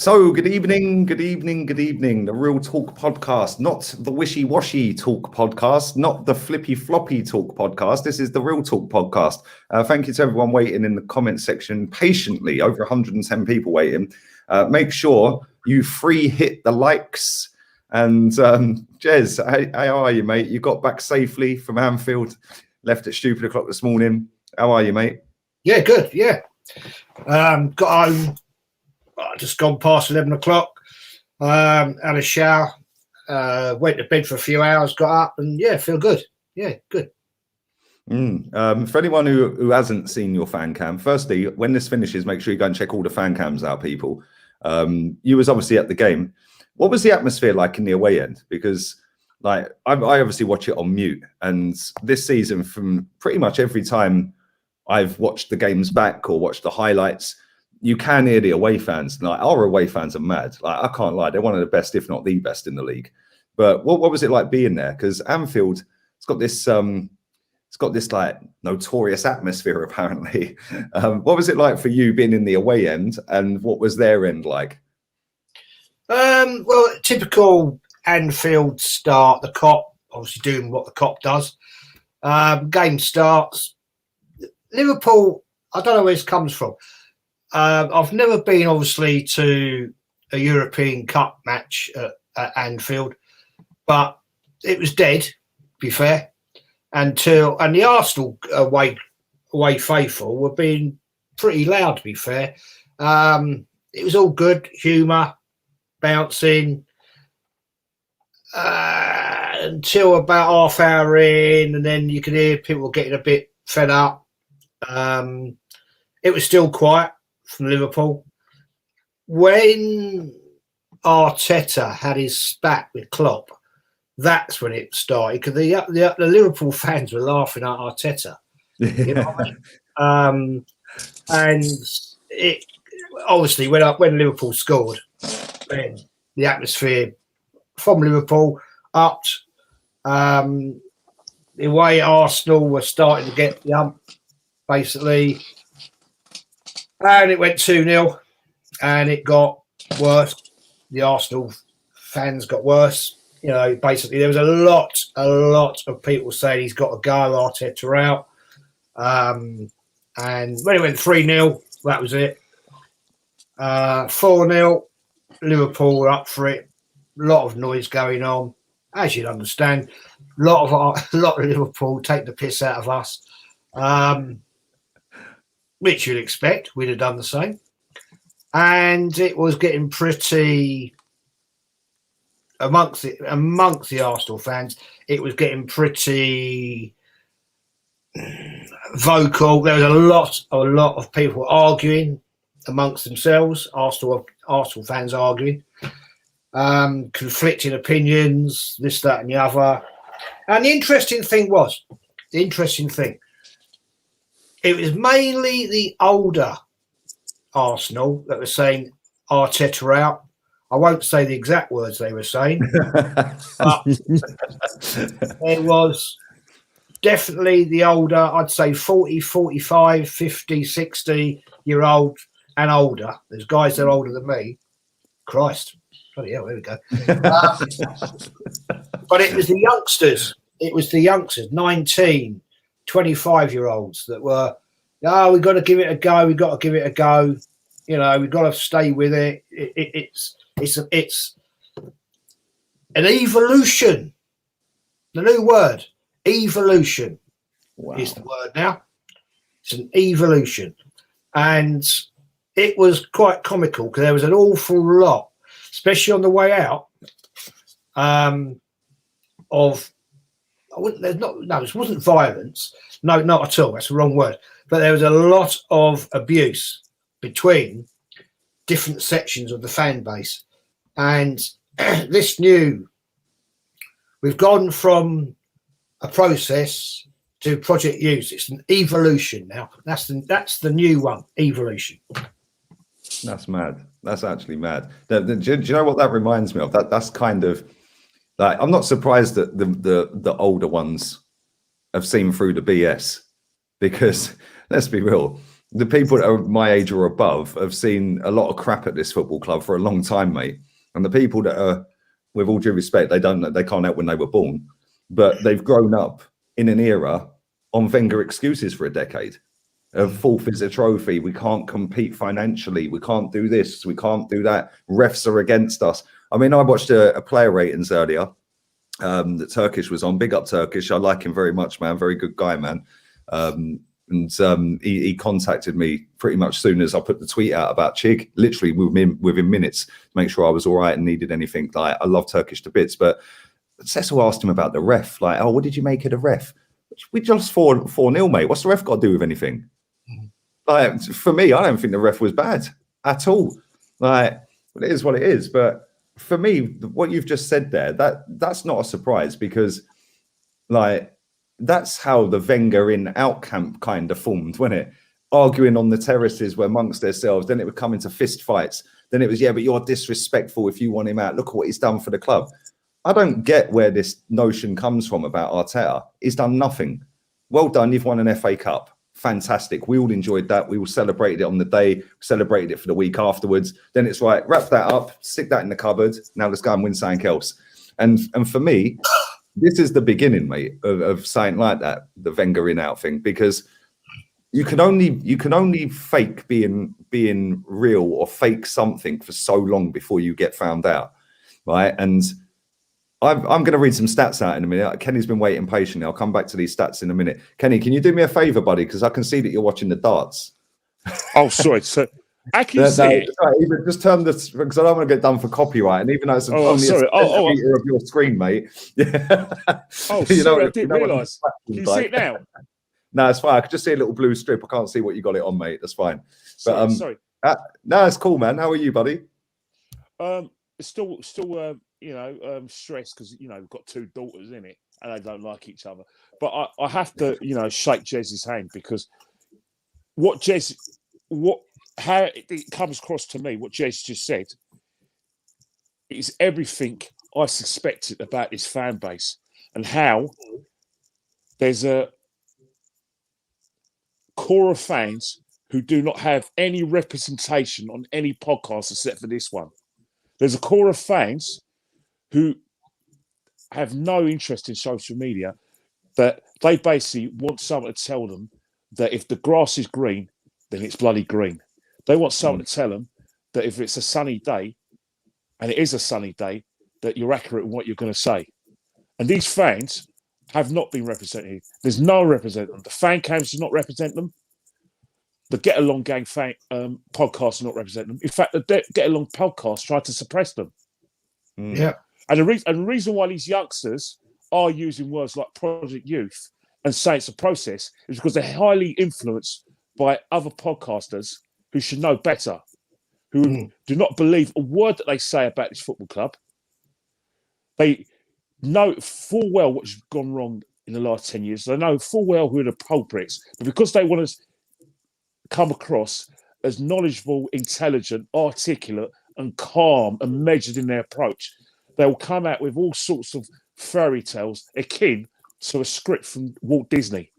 So, good evening, good evening, good evening. The Real Talk podcast, not the wishy-washy talk podcast, not the flippy-floppy talk podcast. This is the Real Talk podcast. Thank you to everyone waiting in the comment section patiently, over 110 people waiting. Make sure you free hit the likes. And Jez, how are you, mate? You got back safely from Anfield, left at stupid o'clock this morning. How are you, mate? Yeah, good, yeah. Got home. Just gone past 11 o'clock, had a shower, went to bed for a few hours, got up, and yeah, feel good. Yeah, good. For anyone who hasn't seen your fan cam, firstly, when this finishes, make sure you go and check all the fan cams out, people. You was obviously at the game. What was the atmosphere like in the away end? Because like I obviously watch it on mute, and this season, from pretty much every time I've watched the games back or watched the highlights, you can hear the away fans. Like our away fans are mad. Like I can't lie, they're one of the best, if not the best, in the league. But what was it like being there? Because Anfield, it's got this like notorious atmosphere apparently. What was it like for you being in the away end, and what was their end like? Well, typical Anfield start. The cop obviously doing what the cop does. Game starts. Liverpool. I don't know where this comes from. I've never been, obviously, to a European Cup match at Anfield, but it was dead, to be fair, and the Arsenal away faithful were being pretty loud, to be fair. It was all good, humour, bouncing, until about half hour in, and then you could hear people getting a bit fed up. It was still quiet from Liverpool. When Arteta had his spat with Klopp, that's when it started, because the Liverpool fans were laughing at Arteta. You know what I mean? And it obviously when Liverpool scored, then the atmosphere from Liverpool upped. The way Arsenal were starting to get the hump, basically. And it went 2-0, and it got worse. The Arsenal fans got worse. You know, basically there was a lot of people saying he's got to go, Arteta out. And when it went 3-0, that was it. 4-0, Liverpool were up for it. A lot of noise going on, as you'd understand. A lot of Liverpool take the piss out of us. Which you'd expect, we'd have done the same. And it was getting pretty, amongst the Arsenal fans, it was getting pretty vocal. There was a lot of people arguing amongst themselves, Arsenal fans arguing, conflicting opinions, this, that, and the other. And the interesting thing, it was mainly the older Arsenal that were saying Arteta out. I won't say the exact words they were saying, but there was definitely the older, I'd say 40, 45, 50, 60-year-old and older. There's guys that are older than me. Christ. Bloody hell, there we go. But it was the youngsters. 19, 25-year-olds that were, we've got to give it a go. You know, we've got to stay with it. It's an evolution. The new word, evolution, is the word now. It's an evolution. And it was quite comical because there was an awful lot, especially on the way out, of, this wasn't violence. No, not at all. That's the wrong word. But there was a lot of abuse between different sections of the fan base. And we've gone from a process to project use. It's an evolution now. That's the new one, evolution. That's mad. That's actually mad. Do you know what that reminds me of? That's kind of like, I'm not surprised that the older ones have seen through the BS, because let's be real, the people that are my age or above have seen a lot of crap at this football club for a long time, mate. And the people that are, with all due respect, they can't help when they were born, but they've grown up in an era on Wenger excuses for a decade. A fourth is a trophy. We can't compete financially. We can't do this. We can't do that. Refs are against us. I mean, I watched a player ratings earlier. The Turkish was on. Big up Turkish. I like him very much, man. Very good guy, man. He contacted me pretty much soon as I put the tweet out about Chig, literally within minutes, to make sure I was all right and needed anything. Like, I love Turkish to bits, but Cecil asked him about the ref. Like, oh, what did you make of the ref? We just 4-0, mate. What's the ref got to do with anything? Like, for me, I don't think the ref was bad at all. Like, it is what it is. But for me, what you've just said there, that's not a surprise, because, like, that's how the Wenger in out camp kind of formed, wasn't it? Arguing on the terraces were amongst themselves. Then it would come into fist fights. Then it was, yeah, but you're disrespectful if you want him out. Look at what he's done for the club. I don't get where this notion comes from about Arteta. He's done nothing. Well done. You've won an FA Cup. Fantastic. We all enjoyed that. We all celebrated it on the day, celebrated it for the week afterwards. Then it's right, wrap that up, stick that in the cupboard. Now let's go and win something else. And for me, this is the beginning, mate, of something like that, the Wenger in out thing, because you can only fake being real or fake something for so long before you get found out, right? And I'm going to read some stats out in a minute. Kenny's been waiting patiently. I'll come back to these stats in a minute. Kenny, can you do me a favour, buddy? Because I can see that you're watching the darts. Oh, sorry. So I can see it. Even just turn this, because I don't want to get done for copyright. And even though it's only sorry. a centimetre of your screen, mate. Yeah. Oh, sorry, I didn't realise. Can you see it now? No, it's fine. I could just see a little blue strip. I can't see what you got it on, mate. That's fine. But sorry. No, it's cool, man. How are you, buddy? Still, stressed because we've got two daughters in it and they don't like each other. But I have to, shake Jez's hand, because how it comes across to me, what Jez just said, is everything I suspected about this fan base, and how there's a core of fans who do not have any representation on any podcast except for this one. There's a core of fans who have no interest in social media, but they basically want someone to tell them that if the grass is green, then it's bloody green. They want someone to tell them that if it's a sunny day, and it is a sunny day, that you're accurate in what you're going to say. And these fans have not been represented. There's no representative. The fan cams do not represent them. The Get Along Gang fan podcast do not represent them. In fact, the Get Along podcast tried to suppress them. Yeah. And the reason why these youngsters are using words like Project Youth and saying it's a process is because they're highly influenced by other podcasters who should know better, who do not believe a word that they say about this football club. They know full well what's gone wrong in the last 10 years. They know full well who are the culprits. But because they want to come across as knowledgeable, intelligent, articulate, and calm and measured in their approach, they will come out with all sorts of fairy tales akin to a script from Walt Disney.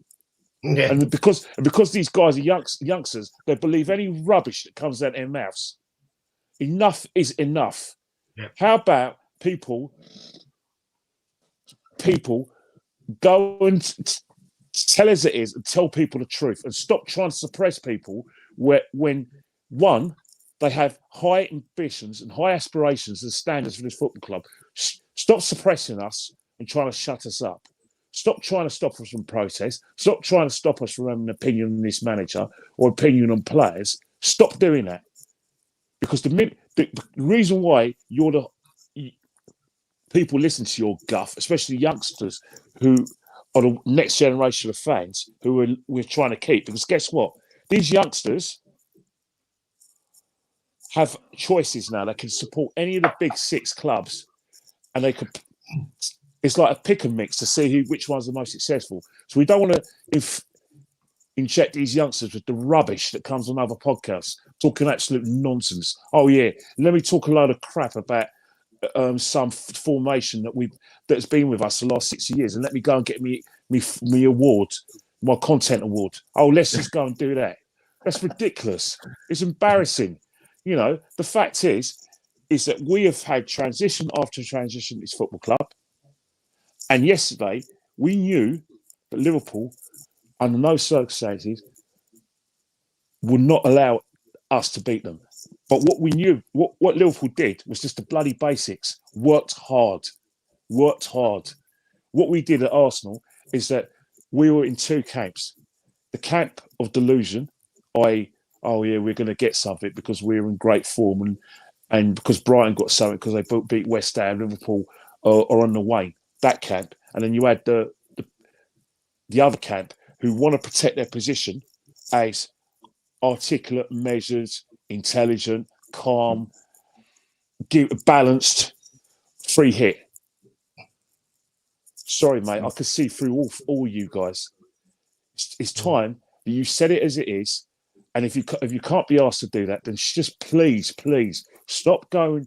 Yeah. And because these guys are youngsters, they believe any rubbish that comes out of their mouths. Enough is enough. Yeah. How about people go and tell as it is and tell people the truth, and stop trying to suppress people when one, they have high ambitions and high aspirations and standards for this football club. Stop suppressing us and trying to shut us up. Stop trying to stop us from protest. Stop trying to stop us from having an opinion on this manager or opinion on players. Stop doing that. Because the reason why people listen to your guff, especially youngsters who are the next generation of fans who we're trying to keep. Because guess what? These youngsters have choices now. They can support any of the big six clubs, and they could. It's like a pick and mix to see which one's the most successful. So we don't want to inject these youngsters with the rubbish that comes on other podcasts, talking absolute nonsense. Oh yeah, let me talk a load of crap about some formation that's been with us the last 60 years, and let me go and get me award, my content award. Oh, let's just go and do that. That's ridiculous. It's embarrassing. You know, the fact is that we have had transition after transition in this football club. And yesterday, we knew that Liverpool, under no circumstances, would not allow us to beat them. But what we knew, what Liverpool did was just the bloody basics. Worked hard. What we did at Arsenal is that we were in two camps. The camp of delusion, i.e., oh yeah, we're going to get something because we're in great form and because Brighton got something because they beat West Ham, Liverpool are on the wane. That camp. And then you had the other camp who want to protect their position as articulate, measured, intelligent, calm, balanced, free hit. Sorry, mate, I can see through all you guys. It's time that you said it as it is. And if you can't be asked to do that, then just please stop trying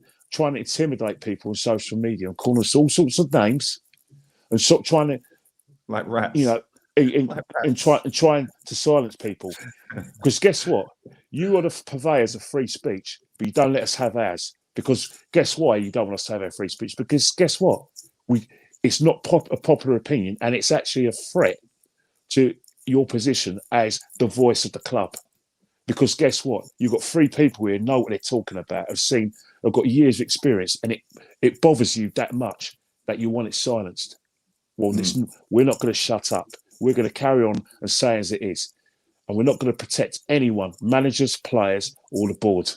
to intimidate people on social media and calling us all sorts of names, and stop trying to, like rats, you know, and trying to silence people. Because guess what? You are the purveyors of free speech, but you don't let us have ours. Because guess why you don't want us to have our free speech? Because guess what? It's not a popular opinion, and it's actually a threat to your position as the voice of the club. Because guess what? You've got three people here who know what they're talking about, have got years of experience, and it bothers you that much that you want it silenced. Well, we're not going to shut up. We're going to carry on and say as it is. And we're not going to protect anyone, managers, players, or the board.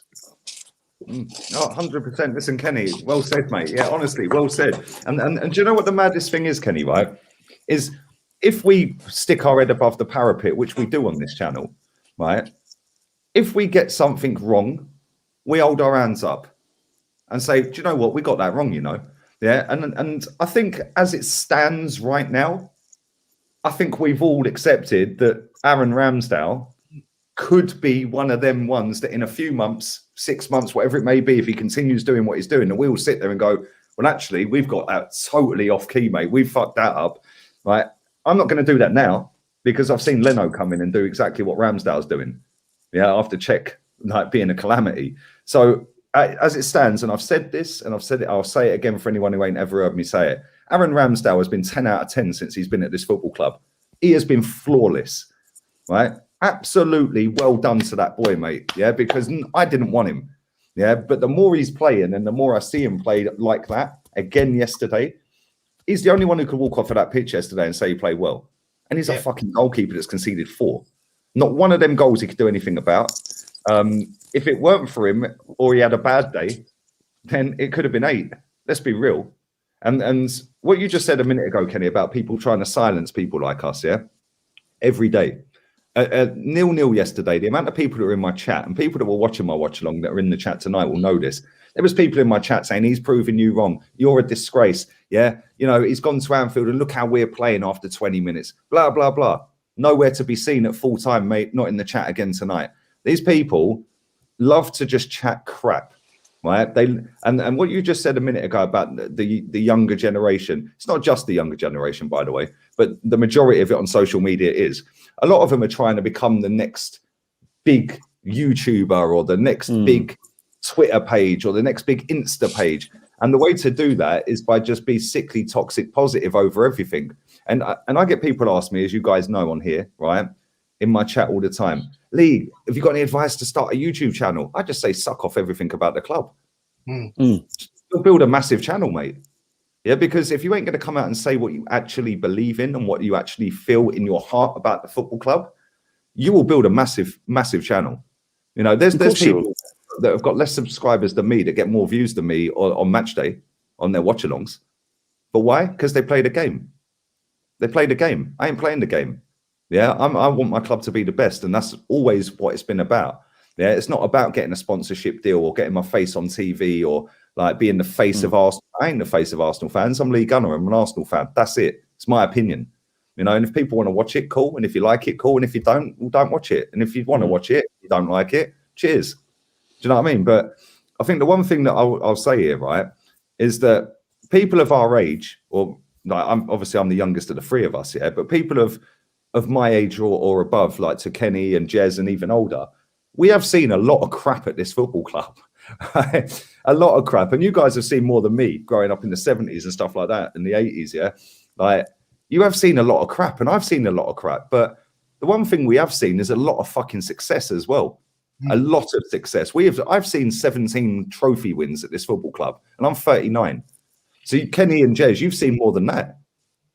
Oh, 100%. Listen, Kenny, well said, mate. Yeah, honestly, well said. And do you know what the maddest thing is, Kenny, right? Is if we stick our head above the parapet, which we do on this channel, right? If we get something wrong, we hold our hands up and say, do you know what? We got that wrong, you know? Yeah. And I think as it stands right now, I think we've all accepted that Aaron Ramsdale could be one of them ones that in a few months, 6 months, whatever it may be, if he continues doing what he's doing, and we all sit there and go, well, actually, we've got that totally off key, mate. We've fucked that up, right? I'm not going to do that now because I've seen Leno come in and do exactly what Ramsdale's doing. Yeah, after Czech like being a calamity. So as it stands, and I've said this, and I've said it, I'll say it again for anyone who ain't ever heard me say it. Aaron Ramsdale has been 10 out of 10 since he's been at this football club. He has been flawless, right? Absolutely well done to that boy, mate. Yeah, because I didn't want him. Yeah, but the more he's playing and the more I see him play like that again yesterday, he's the only one who could walk off of that pitch yesterday and say he played well. And he's a fucking goalkeeper that's conceded 4. Not one of them goals he could do anything about. If it weren't for him or he had a bad day, then it could have been 8. Let's be real. And what you just said a minute ago, Kenny, about people trying to silence people like us, yeah? Every day. 0-0 yesterday, the amount of people that are in my chat and people that were watching my watch along that are in the chat tonight will know this. There was people in my chat saying, he's proving you wrong. You're a disgrace. Yeah. You know, he's gone to Anfield and look how we're playing after 20 minutes. Blah, blah, blah. Nowhere to be seen at full time, mate. Not in the chat again tonight. These people love to just chat crap. Right? And what you just said a minute ago about the younger generation, it's not just the younger generation, by the way, but the majority of it on social media is. A lot of them are trying to become the next big YouTuber or the next big Twitter page or the next big Insta page. And the way to do that is by just be sickly, toxic, positive over everything. And I get people ask me, as you guys know on here, right, in my chat all the time, Lee, have you got any advice to start a YouTube channel? I just say suck off everything about the club. You'll build a massive channel, mate. Yeah, because if you ain't going to come out and say what you actually believe in and what you actually feel in your heart about the football club, you will build a massive, massive channel. You know, there's people that have got less subscribers than me that get more views than me on match day on their watch-alongs. But why? Because they played a game. They played a game. I ain't playing the game. Yeah, I want my club to be the best, and that's always what it's been about. Yeah, it's not about getting a sponsorship deal or getting my face on TV or like being the face of Arsenal. I ain't the face of Arsenal fans. I'm Lee Gunner. I'm an Arsenal fan. That's it. It's my opinion. You know, and if people want to watch it, cool. And if you like it, cool. And if you don't, well, don't watch it. And if you want to watch it, you don't like it, cheers. Do you know what I mean? But I think the one thing that I'll say here, right, is that people of our age, or like I'm the youngest of the three of us, yeah, but people of of my age or above, like to Kenny and Jez and even older, we have seen a lot of crap at this football club. A lot of crap. And you guys have seen more than me growing up in the 70s and stuff like that, in the 80s, yeah? Like, you have seen a lot of crap, and I've seen a lot of crap. But the one thing we have seen is a lot of fucking success as well. A lot of success. I've seen 17 trophy wins at this football club, and I'm 39. So Kenny and Jez, you've seen more than that.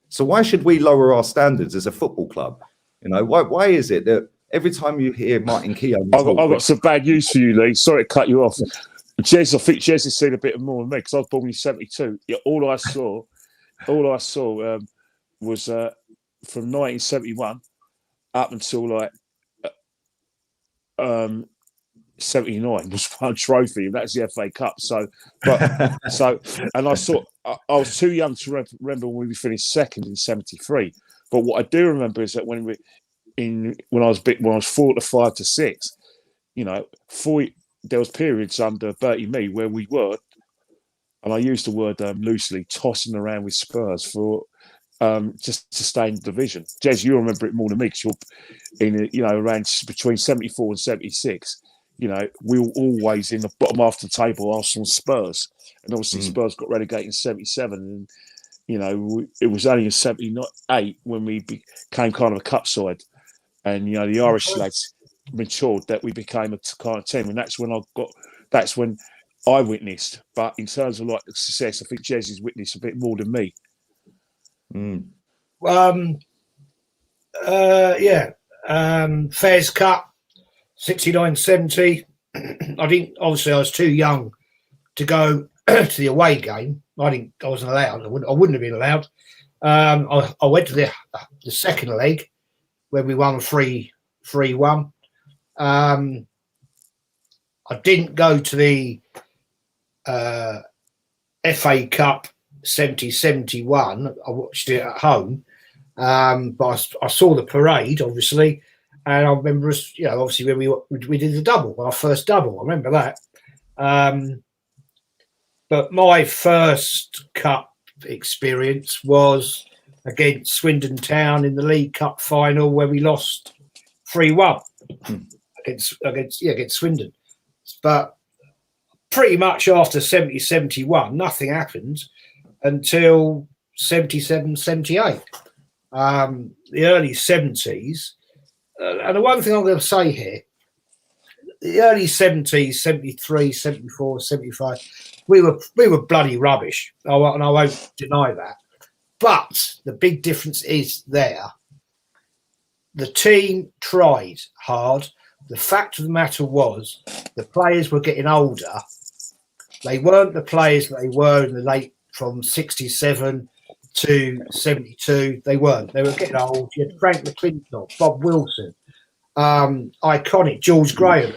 So why should we lower our standards as a football club? You know, why is it that every time you hear Martin Keown... I've got some bad news for you, Lee. Sorry to cut you off. Jez, I think Jez has seen a bit more than me because I was born in 72. Yeah, all I saw was from 1971 up until like 79 was one trophy, and that's the FA Cup. And I was too young to remember when we finished second in 73. But what I do remember is that when I was 4 to 5 to 6, you know, there was periods under Bertie Mee where we were, and I use the word loosely, tossing around with Spurs for just to stay in the division. Jez, you remember it more than me because you're around between 74 and 76. You know, we were always in the bottom half of the table, Arsenal and Spurs. And obviously Spurs got relegated in 77. And, you know, it was only in 78 when we became kind of a cup side. And, you know, the Irish lads matured that we became a kind of team. And that's when I witnessed. But in terms of like the success, I think Jez has witnessed a bit more than me. Fairs Cup. 69, 70. I was too young to go to the away game. I wasn't allowed. I wouldn't have been allowed. I went to the second leg when we won 3-1. I didn't go to the FA Cup 70-71. I watched it at home. But I saw the parade, obviously. And I remember, you know, obviously when we did the double, our first double. I remember that. But my first cup experience was against Swindon Town in the League Cup final, where we lost 3-1 against Swindon. But pretty much after 70-71, nothing happened until 77-78. The early 70s. And the one thing I'm going to say here, the early 70s, 73, 74, 75, we were bloody rubbish. And I won't deny that. But the big difference is there. The team tried hard. The fact of the matter was the players were getting older. They weren't the players that they were in the late from 67 to 72. They weren't. They were getting old. You had Frank McClintock, Bob Wilson, iconic George Graham,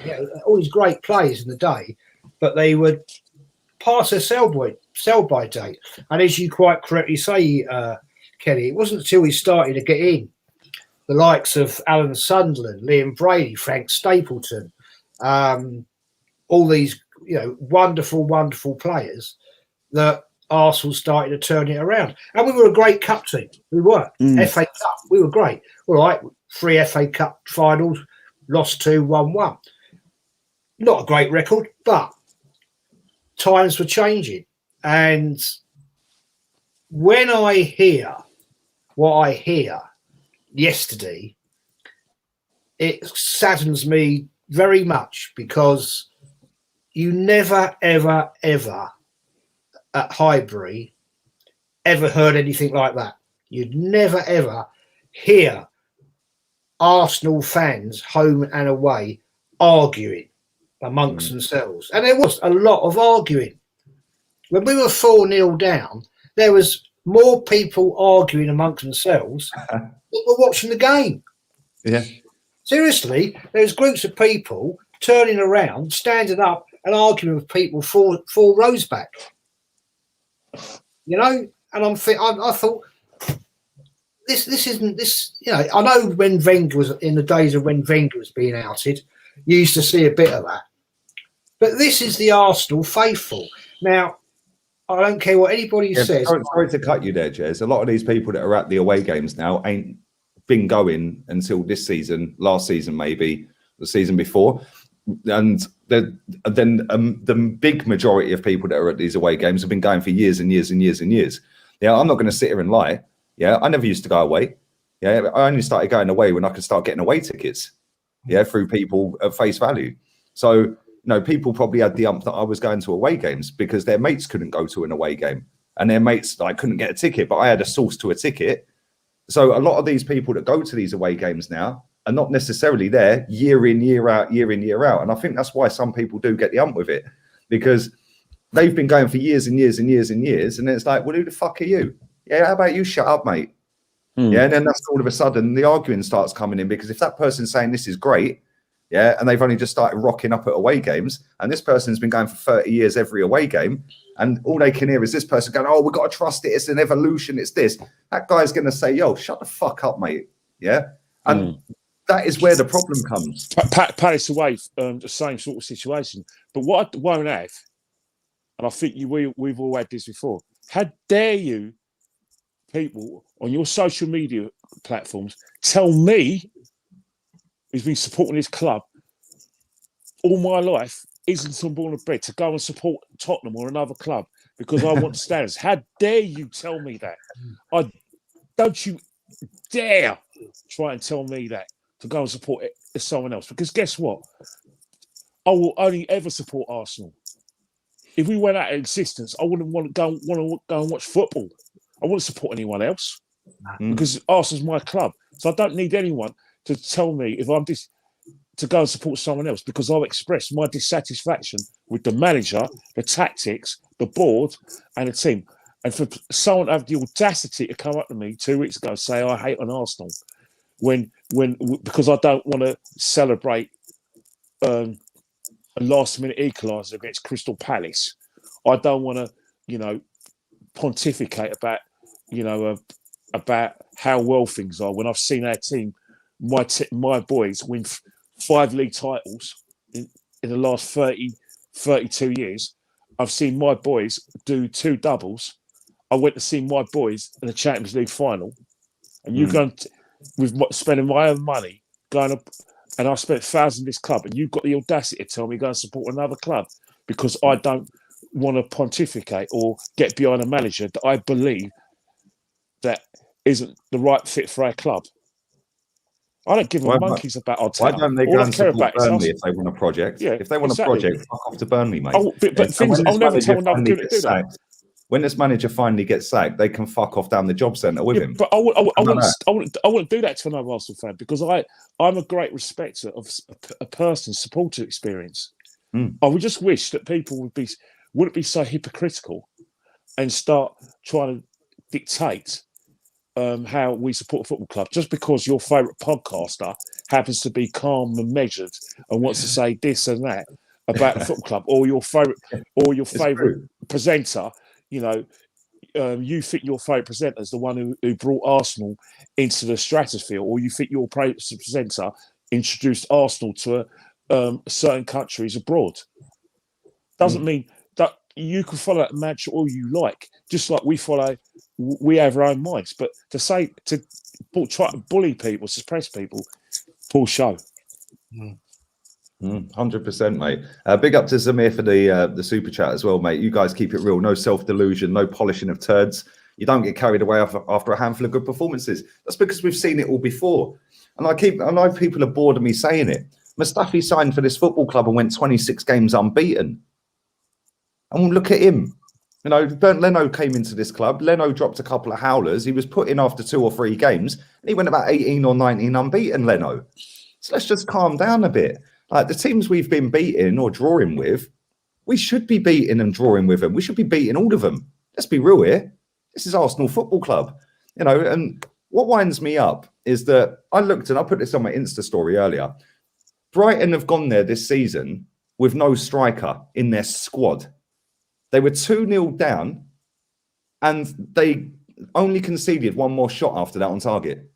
all these great players in the day, but they would pass their sell-by date. And as you quite correctly say, Kenny, it wasn't until he started to get in the likes of Alan Sunderland, Liam Brady, Frank Stapleton, all these wonderful, wonderful players that Arsenal started to turn it around. And we were a great cup team. We were. FA Cup, we were great. All right, 3 FA Cup finals, lost 2, won 1. Not a great record, but times were changing. And when I hear what I hear yesterday, it saddens me very much, because you never, ever, ever at Highbury ever heard anything like that. You'd never, ever hear Arsenal fans, home and away, arguing amongst themselves. And there was a lot of arguing. When we were 4-0 down, there was more people arguing amongst themselves that were watching the game. Yeah. Seriously, there's groups of people turning around, standing up and arguing with people four rows back. And I thought, this isn't this. I know when Wenger was in the days of when Wenger was being outed, you used to see a bit of that. But this is the Arsenal faithful. Now, I don't care what anybody says. Sorry to cut you there, Jez. A lot of these people that are at the away games now ain't been going until this season, last season maybe, the season before. And then the big majority of people that are at these away games have been going for years and years and years and years. Yeah, I'm not going to sit here and lie. Yeah, I never used to go away. Yeah, I only started going away when I could start getting away tickets. Yeah, through people at face value. So, people probably had the ump that I was going to away games because their mates couldn't go to an away game and their mates couldn't get a ticket, but I had a source to a ticket. So a lot of these people that go to these away games now are not necessarily there year in, year out, year in, year out. And I think that's why some people do get the ump with it, because they've been going for years and years and years and years. And then it's like, well, who the fuck are you? Yeah, how about you shut up, mate? Yeah, and then that's all of a sudden the arguing starts coming in, because if that person's saying this is great, yeah, and they've only just started rocking up at away games, and this person's been going for 30 years every away game, and all they can hear is this person going, oh, we've got to trust it, it's an evolution, it's this. That guy's going to say, yo, shut the fuck up, mate. Yeah, and that is where the problem comes. Palace away, the same sort of situation. But what I won't have, and I think we've all had this before, how dare you people on your social media platforms tell me, who's been supporting this club all my life, Islington born and bred, to go and support Tottenham or another club because I want standards. How dare you tell me that? Don't you dare try and tell me that to go and support someone else, because guess what? I will only ever support Arsenal. If we went out of existence, I wouldn't want to go and watch football. I wouldn't support anyone else because Arsenal's my club. So I don't need anyone to tell me if I'm to go and support someone else, because I'll express my dissatisfaction with the manager, the tactics, the board, and the team. And for someone to have the audacity to come up to me 2 weeks ago and say I hate on Arsenal, because I don't want to celebrate a last-minute equaliser against Crystal Palace, I don't want to, pontificate about, about how well things are when I've seen our team, my boys, win 5 league titles in the last 32 years. I've seen my boys do 2 doubles. I went to see my boys in the Champions League final, and you're going with spending my own money going up, and I spent thousands in this club, and you've got the audacity to tell me go and support another club because I don't want to pontificate or get behind a manager that I believe that isn't the right fit for our club. I don't give a monkeys about Arteta. Why don't they go and support Burnley if they want a project? Yeah, if they want a project, fuck off to Burnley, mate. But things, I'll never tell them to do that. When this manager finally gets sacked, they can fuck off down the job centre with him. But I wouldn't do that to another Arsenal fan, because I'm a great respecter of a person's supporter experience. I would just wish that people wouldn't be so hypocritical and start trying to dictate how we support a football club just because your favourite podcaster happens to be calm and measured and wants to say this and that about the football club, or your favourite presenter. You think your favourite presenter is the one who brought Arsenal into the stratosphere, or you think your presenter introduced Arsenal to certain countries abroad. Doesn't mean that you can follow that manager all you like, just like we have our own minds. But to try to bully people, suppress people, poor show. 100%, mate. Big up to Zamir for the super chat as well, mate. You guys keep it real. No self-delusion, no polishing of turds. You don't get carried away after a handful of good performances. That's because we've seen it all before. And I know people are bored of me saying it. Mustafi signed for this football club and went 26 games unbeaten. And look at him. Bernd Leno came into this club. Leno dropped a couple of howlers. He was put in after 2 or 3 games. And he went about 18 or 19 unbeaten, Leno. So let's just calm down a bit. Like the teams we've been beating or drawing with, we should be beating and drawing with them. We should be beating all of them. Let's be real here. This is Arsenal Football Club. And what winds me up is that I looked, and I put this on my Insta story earlier. Brighton have gone there this season with no striker in their squad. They were 2-0 down, and they only conceded 1 more shot after that on target.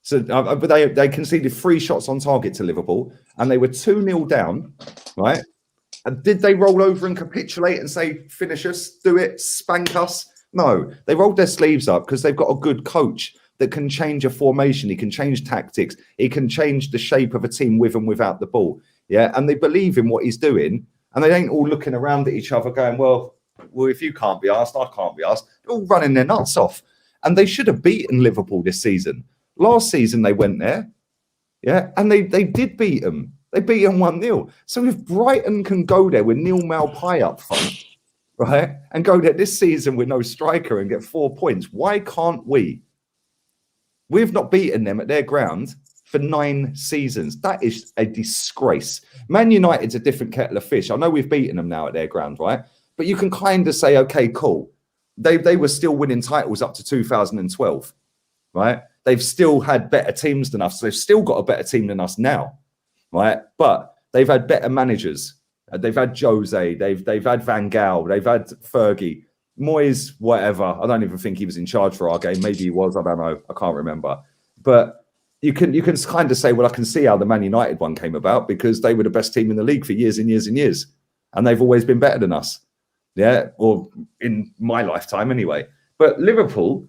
So they conceded 3 shots on target to Liverpool, and they were 2-0 down, right? And did they roll over and capitulate and say, finish us, do it, spank us? No, they rolled their sleeves up because they've got a good coach. that can change a formation. He can change tactics. He can change the shape of a team with and without the ball. Yeah, and they believe in what he's doing, and they ain't all looking around at each other going, well, if you can't be asked, I can't be asked. They're all running their nuts off. And they should have beaten Liverpool this season. Last season, they went there. Yeah, and they did beat them. They beat them 1-0. So if Brighton can go there with Neil Maupay up front, right, and go there this season with no striker and get 4 points, why can't we? We've not beaten them at their ground for 9 seasons. That is a disgrace. Man United's a different kettle of fish. I know we've beaten them now at their ground, right? But you can kind of say, okay, cool. They were still winning titles up to 2012, right? They've still had better teams than us. So they've still got a better team than us now, right? But they've had better managers. They've had Jose. They've had Van Gaal. They've had Fergie. Moyes, whatever. I don't even think he was in charge for our game. Maybe he was. I don't know. I can't remember. But you can kind of say, well, I can see how the Man United one came about because they were the best team in the league for years and years and years. And they've always been better than us. Yeah, or in my lifetime anyway. But Liverpool,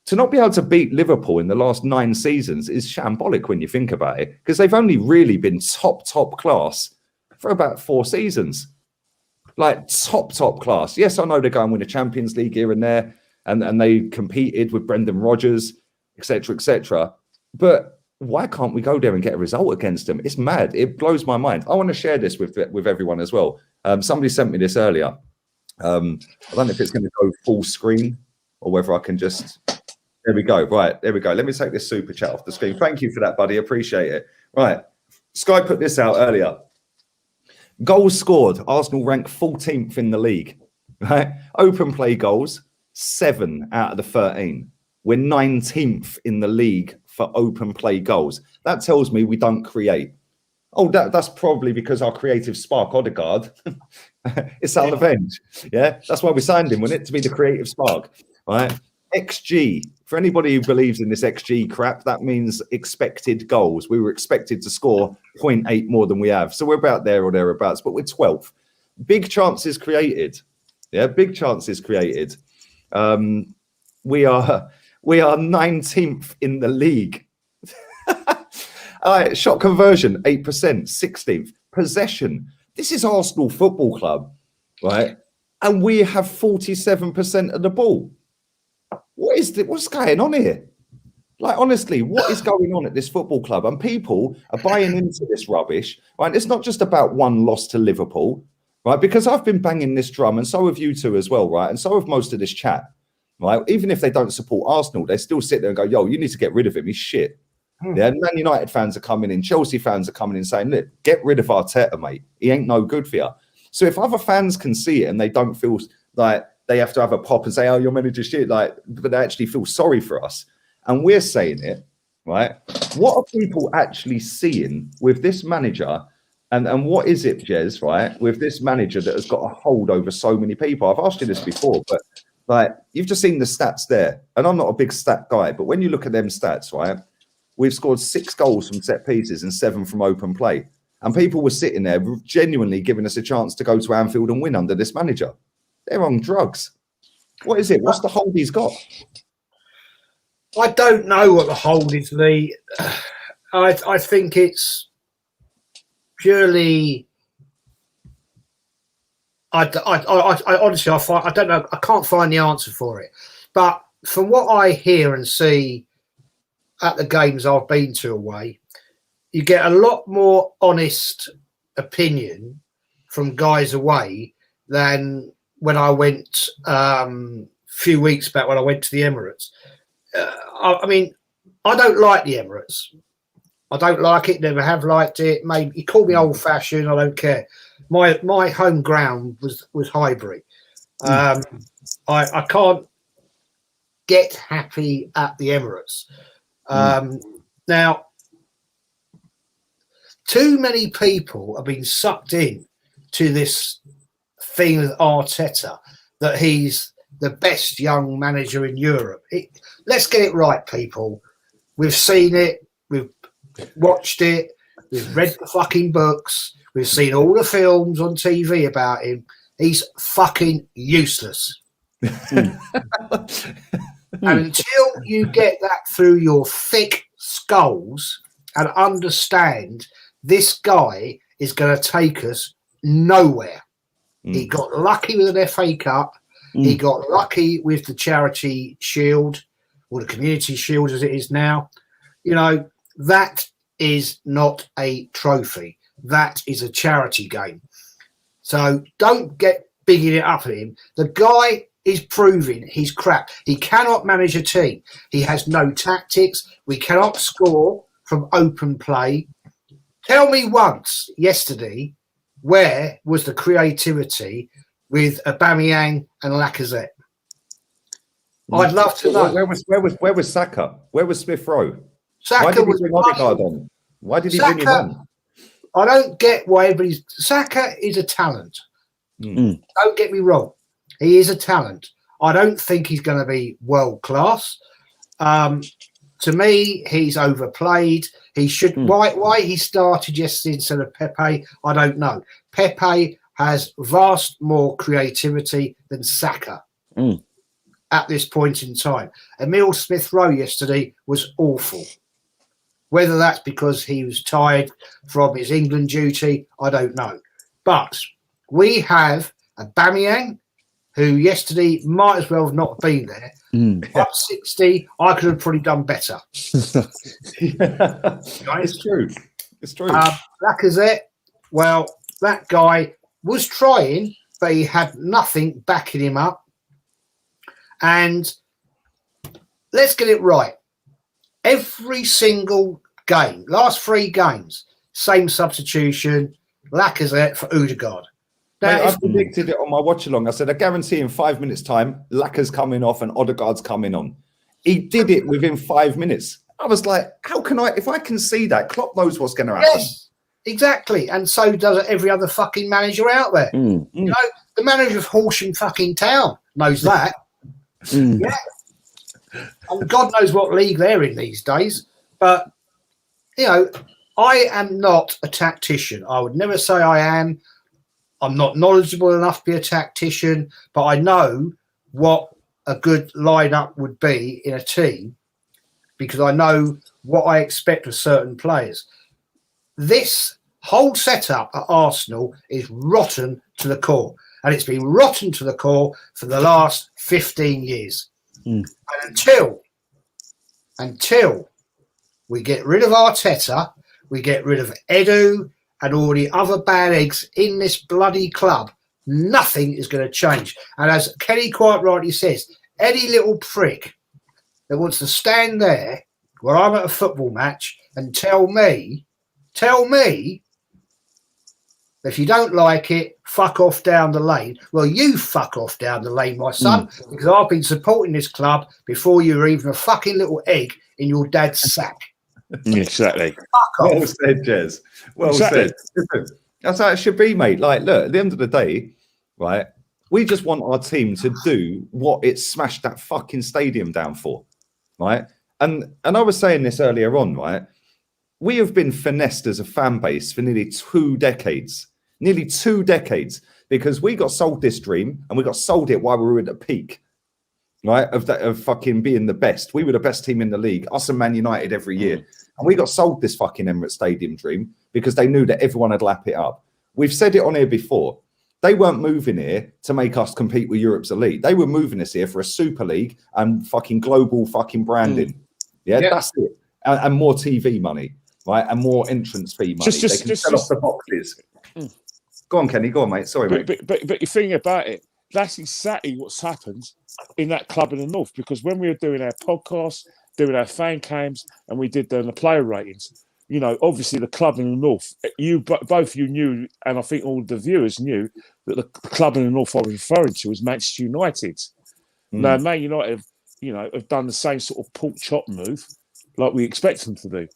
to not be able to beat Liverpool in the last 9 seasons is shambolic when you think about it, because they've only really been top class for about 4 seasons. Like top class. Yes, I know they go and win a Champions League here and there, and they competed with Brendan Rodgers, etc., etc. But why can't we go there and get a result against them? It's mad. It blows my mind. I want to share this with everyone as well. Somebody sent me this earlier. I don't know if it's going to go full screen or whether I can just... There we go. Right, there we go. Let me take this super chat off the screen. Thank you for that, buddy. Appreciate it. Right. Sky put this out earlier. Goals scored. Arsenal rank 14th in the league. Right? Open play goals, 7 out of the 13. We're 19th in the league for open play goals. That tells me we don't create. Oh, that's probably because our creative spark, Odegaard, is out of end. Yeah, that's why we signed him, wasn't it? To be the creative spark. Right? XG. For anybody who believes in this XG crap, that means expected goals. We were expected to score 0.8 more than we have. So we're about there or thereabouts, but we're 12th. Big chances created. Yeah, big chances created. We are 19th in the league. All right, shot conversion, 8%, 16th. Possession. This is Arsenal Football Club, right? And we have 47% of the ball. What's going on here? Like, honestly, what is going on at this football club? And people are buying into this rubbish, right? It's not just about one loss to Liverpool, right? Because I've been banging this drum, and so have you two as well, right? And so have most of this chat, right? Even if they don't support Arsenal, they still sit there and go, yo, you need to get rid of him. He's shit. Yeah, Man United fans are coming in. Chelsea fans are coming in saying, look, get rid of Arteta, mate. He ain't no good for you. So if other fans can see it and they don't feel like they have to have a pop and say, oh, your manager's shit, like, but they actually feel sorry for us. And we're saying it, right? What are people actually seeing with this manager? And what is it, Jez, right? With this manager that has got a hold over so many people. I've asked you this before, but like, you've just seen the stats there. And I'm not a big stat guy, but when you look at them stats, right? We've scored 6 goals from set pieces and 7 from open play. And people were sitting there genuinely giving us a chance to go to Anfield and win under this manager. They're on drugs. What is it? What's the hold he's got? I don't know what the hold is, Lee. I think it's purely... I honestly, I don't know. I can't find the answer for it. But from what I hear and see at the games I've been to away, you get a lot more honest opinion from guys away than when I went a few weeks back when I went to the Emirates. I mean, I don't like the Emirates. I don't like it, never have liked it. Maybe you call me old-fashioned, I don't care. My home ground was Highbury. I can't get happy at the Emirates. Now, too many people have been sucked in to this thing with Arteta that he's the best young manager in Europe. Let's get it right, people. We've seen it. We've watched it. We've read the fucking books. We've seen all the films on TV about him. He's fucking useless. And until you get that through your thick skulls and understand this guy is going to take us nowhere. He got lucky with an FA Cup. He got lucky with the Charity Shield, or the Community Shield as it is now. You know, that is not a trophy. That is a charity game. So don't get bigging it up at him. The guy is proving he's crap. He cannot manage a team. He has no tactics. We cannot score from open play. Tell me once yesterday, where was the creativity with Aubameyang and Lacazette? I'd love to know. Where was Saka? Where was Smith Rowe? Saka Why did he was bring Odegaard on? Why did he bring him on? I don't get why everybody's. Saka is a talent. Don't get me wrong. He is a talent. I don't think he's going to be world class. To me, he's overplayed. He should. Why he started yesterday instead of Pepe? I don't know. Pepe has vast more creativity than Saka at this point in time. Emile Smith-Rowe yesterday was awful. Whether that's because he was tired from his England duty, I don't know. But we have Aubameyang, who yesterday might as well have not been there. Up 60, I could have probably done better. It's true. It's true. Lacazette, well, that guy was trying, but he had nothing backing him up. And let's get it right. Every single game, last 3 games, same substitution, Lacazette for Odegaard. Mate, I predicted it on my watch along. I said, I guarantee in 5 minutes' time, Lacaz's coming off and Odegaard's coming on. He did it within 5 minutes. I was like, how can I, if I can see that, Klopp knows what's going to happen. Yes, exactly. And so does every other fucking manager out there. You know, the manager of Horsham fucking Town knows that. Yeah. And God knows what league they're in these days. But, you know, I am not a tactician. I would never say I am. I'm not knowledgeable enough to be a tactician, but I know what a good lineup would be in a team because I know what I expect of certain players. This whole setup at Arsenal is rotten to the core, and it's been rotten to the core for the last 15 years. And until we get rid of Arteta, we get rid of Edu, and all the other bad eggs in this bloody club, nothing is going to change. And as Kenny quite rightly says, any little prick that wants to stand there where I'm at a football match and tell me, if you don't like it, fuck off down the lane. Well, you fuck off down the lane, my son, because I've been supporting this club before you were even a fucking little egg in your dad's sack. Exactly. Well said, Jez. Well said. Listen, that's how it should be, mate. Like, look, at the end of the day, right, we just want our team to do what it smashed that fucking stadium down for, right? And I was saying this earlier on, right? We have been finessed as a fan base for nearly 2 decades. Nearly 2 decades. Because we got sold this dream and we got sold it while we were at the peak. Right, of fucking being the best. We were the best team in the league, us and Man United every year. And we got sold this fucking Emirates Stadium dream because they knew that everyone would lap it up. We've said it on here before. They weren't moving here to make us compete with Europe's elite. They were moving us here for a Super League and fucking global fucking branding. Yeah, that's it. And more TV money, right? And more entrance fee money. They can sell off the boxes. Go on, Kenny. Go on, mate. Sorry, mate. But you think about it, that's exactly what's happened in that club in the north. Because when we were doing our podcast, doing our fan cams, and we did the player ratings, you know, obviously the club in the north, both you knew, and I think all the viewers knew that the club in the north I was referring to was Manchester United. Now, Man United, have done the same sort of pork chop move like we expect them to do.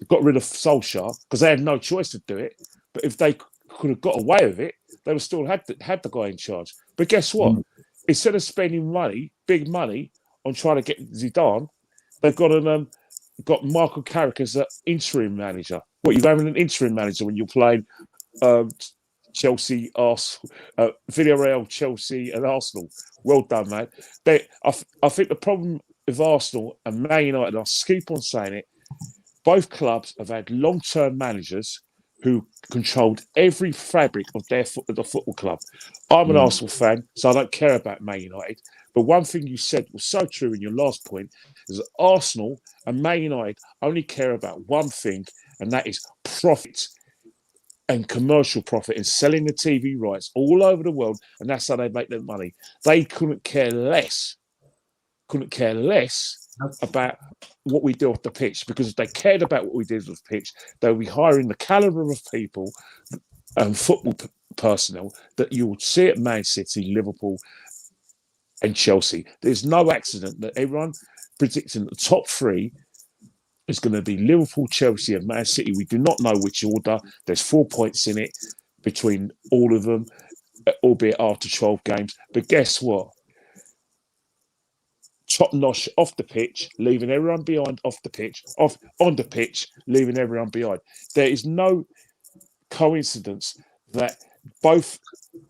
They got rid of Solskjaer because they had no choice to do it. But if they could have got away with it, they would still had the guy in charge. But guess what? Instead of spending big money on trying to get Zidane, they've got Michael Carrick as an interim manager. What, you're having an interim manager when you're playing Chelsea, Villarreal, Chelsea, and Arsenal? Well done, man. I think the problem with Arsenal and Man United, I'll keep on saying it, both clubs have had long-term managers who controlled every fabric of the football club. I'm an Arsenal fan, so I don't care about Man United. But one thing you said was so true in your last point, is that Arsenal and Man United only care about one thing, and that is profit and commercial profit and selling the TV rights all over the world, and that's how they make their money. They couldn't care less about what we do off the pitch, because if they cared about what we did off the pitch, they would be hiring the caliber of people and football personnel that you would see at Man City, Liverpool and Chelsea. There's no accident that everyone predicting the top three is going to be Liverpool, Chelsea and Man City. We do not know which order. There's 4 points in it between all of them, albeit after 12 games. But guess what? Top notch off the pitch, leaving everyone behind off the pitch, on the pitch, leaving everyone behind. There is no coincidence that both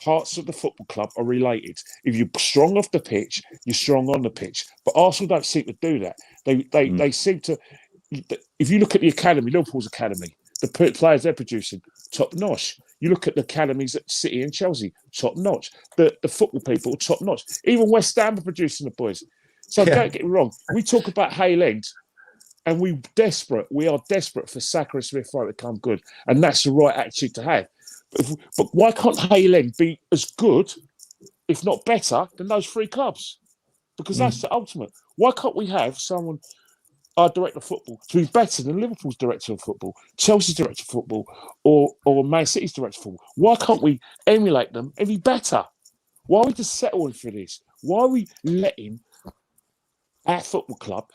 parts of the football club are related. If you're strong off the pitch, you're strong on the pitch. But Arsenal don't seem to do that. They seem to. If you look at the academy, Liverpool's academy, the players they're producing, top notch. You look at the academies at City and Chelsea, top notch. The football people, top notch. Even West Ham are producing the boys. So don't get me wrong. We talk about Hale End, and we are desperate for Saka and Smith Rowe to come good, and that's the right attitude to have. But why can't Hale End be as good, if not better, than those three clubs? Because that's the ultimate. Why can't we have someone, our director of football, to be better than Liverpool's director of football, Chelsea's director of football, or Man City's director of football? Why can't we emulate them and be better? Why are we just settling for this? Why are we letting our football club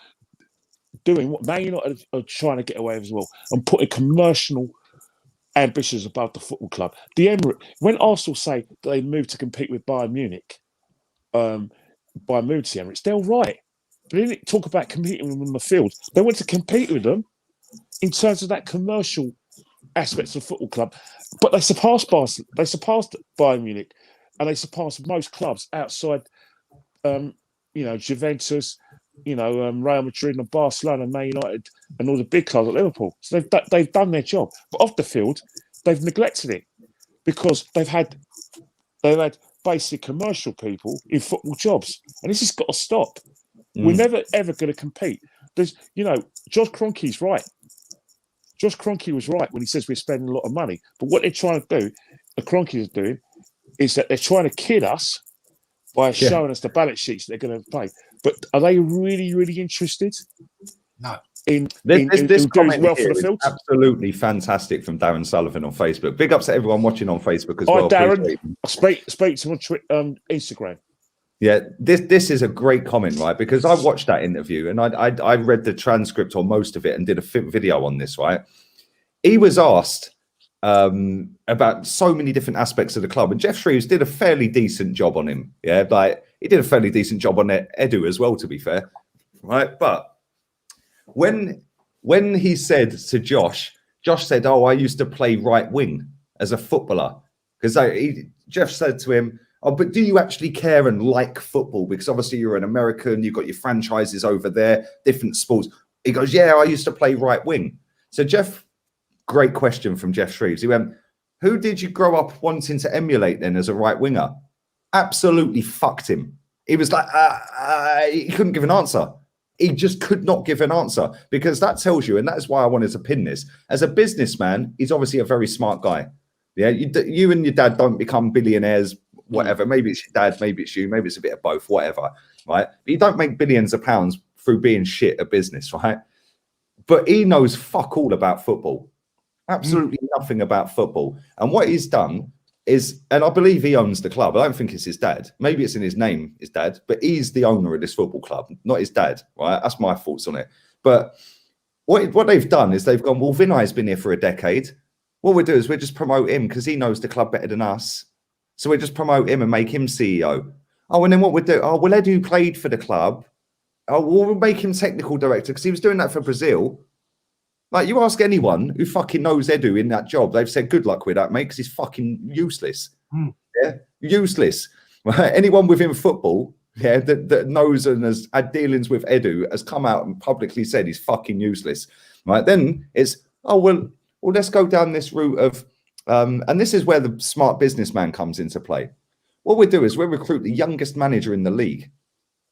doing what Man United are trying to get away with as well, and putting commercial ambitions above the football club? The Emirates, when Arsenal say that they moved to compete with Bayern Munich, by moving to the Emirates, they're right. They didn't talk about competing with them on the field. They went to compete with them in terms of that commercial aspects of the football club. But they surpassed Bayern Munich, and they surpassed most clubs outside, Juventus, Real Madrid and Barcelona, Man United, and all the big clubs at Liverpool. So they've done their job, but off the field, they've neglected it because they've had basic commercial people in football jobs, and this has got to stop. We're never ever going to compete. Josh Kroenke's right. Josh Kroenke was right when he says we're spending a lot of money, but what they're trying to do, the Kroenke is doing, is that they're trying to kid us by showing us the balance sheets they're going to pay. But are they really, really interested? No. This comment well here for the field? is absolutely fantastic from Darren Sullivan on Facebook. Big ups to everyone watching on Facebook as well. Darren, I speak to him on Instagram. Yeah, this is a great comment, right? Because I watched that interview and I read the transcript or most of it and did a video on this, right? He was asked about so many different aspects of the club, and Jeff Shreves did a fairly decent job on him. Yeah, like he did a fairly decent job on Edu as well, to be fair, right? But when he said to Josh said, "Oh, I used to play right wing as a footballer," because Jeff said to him, "Oh, but do you actually care and like football? Because obviously you're an American, you've got your franchises over there, different sports." He goes, "Yeah, I used to play right wing." So Jeff. Great question from Jeff Shreves. He went, "Who did you grow up wanting to emulate then as a right winger?" Absolutely fucked him. He was like, he couldn't give an answer. He just could not give an answer, because that tells you, and that's why I wanted to pin this. As a businessman, he's obviously a very smart guy. Yeah, you and your dad don't become billionaires, whatever. Maybe it's your dad, maybe it's you, maybe it's a bit of both, whatever, right? But you don't make billions of pounds through being shit at business, right? But he knows fuck all about football. Absolutely nothing about football. And what he's done is, and I believe he owns the club. I don't think it's his dad. Maybe it's in his name, his dad, but he's the owner of this football club, not his dad, right? That's my thoughts on it. But what they've done is they've gone, well, Vinay's been here for a decade. What we'll do is we'll just promote him because he knows the club better than us. So we'll just promote him and make him CEO. Oh, and then what we'll do, well, Edu played for the club. Oh, we'll make him technical director because he was doing that for Brazil. Like, you ask anyone who fucking knows Edu in that job, they've said good luck with that, mate, because he's fucking useless. Yeah, useless. Right? Anyone within football yeah, that knows and has had dealings with Edu, has come out and publicly said he's fucking useless, right? Then it's, oh, well, let's go down this route of, and this is where the smart businessman comes into play. What we do is we recruit the youngest manager in the league.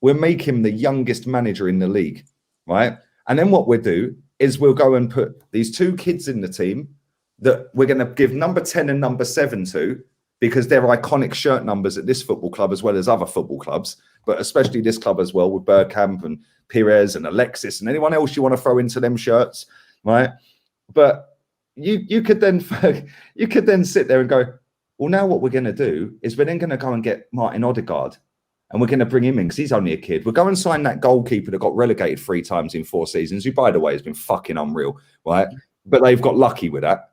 We'll make him the youngest manager in the league, right? And then what we'll do is we'll go and put these two kids in the team that we're going to give number 10 and number 7 to, because they're iconic shirt numbers at this football club as well as other football clubs, but especially this club as well with Bergkamp and Pires and Alexis and anyone else you want to throw into them shirts, right? But you could then sit there and go, well, now what we're going to do is we're then going to go and get Martin Odegaard, and we're going to bring him in because he's only a kid. We'll go and sign that goalkeeper that got relegated 3 times in 4 seasons, who, by the way, has been fucking unreal, right? But they've got lucky with that.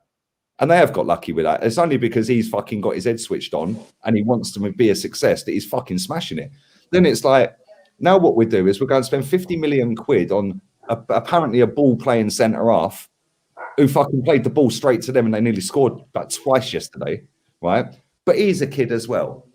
And they have got lucky with that. It's only because he's fucking got his head switched on and he wants to be a success that he's fucking smashing it. Then it's like, now what we do is we're going to spend 50 million quid on apparently a ball-playing centre-half who fucking played the ball straight to them and they nearly scored about twice yesterday, right? But he's a kid as well.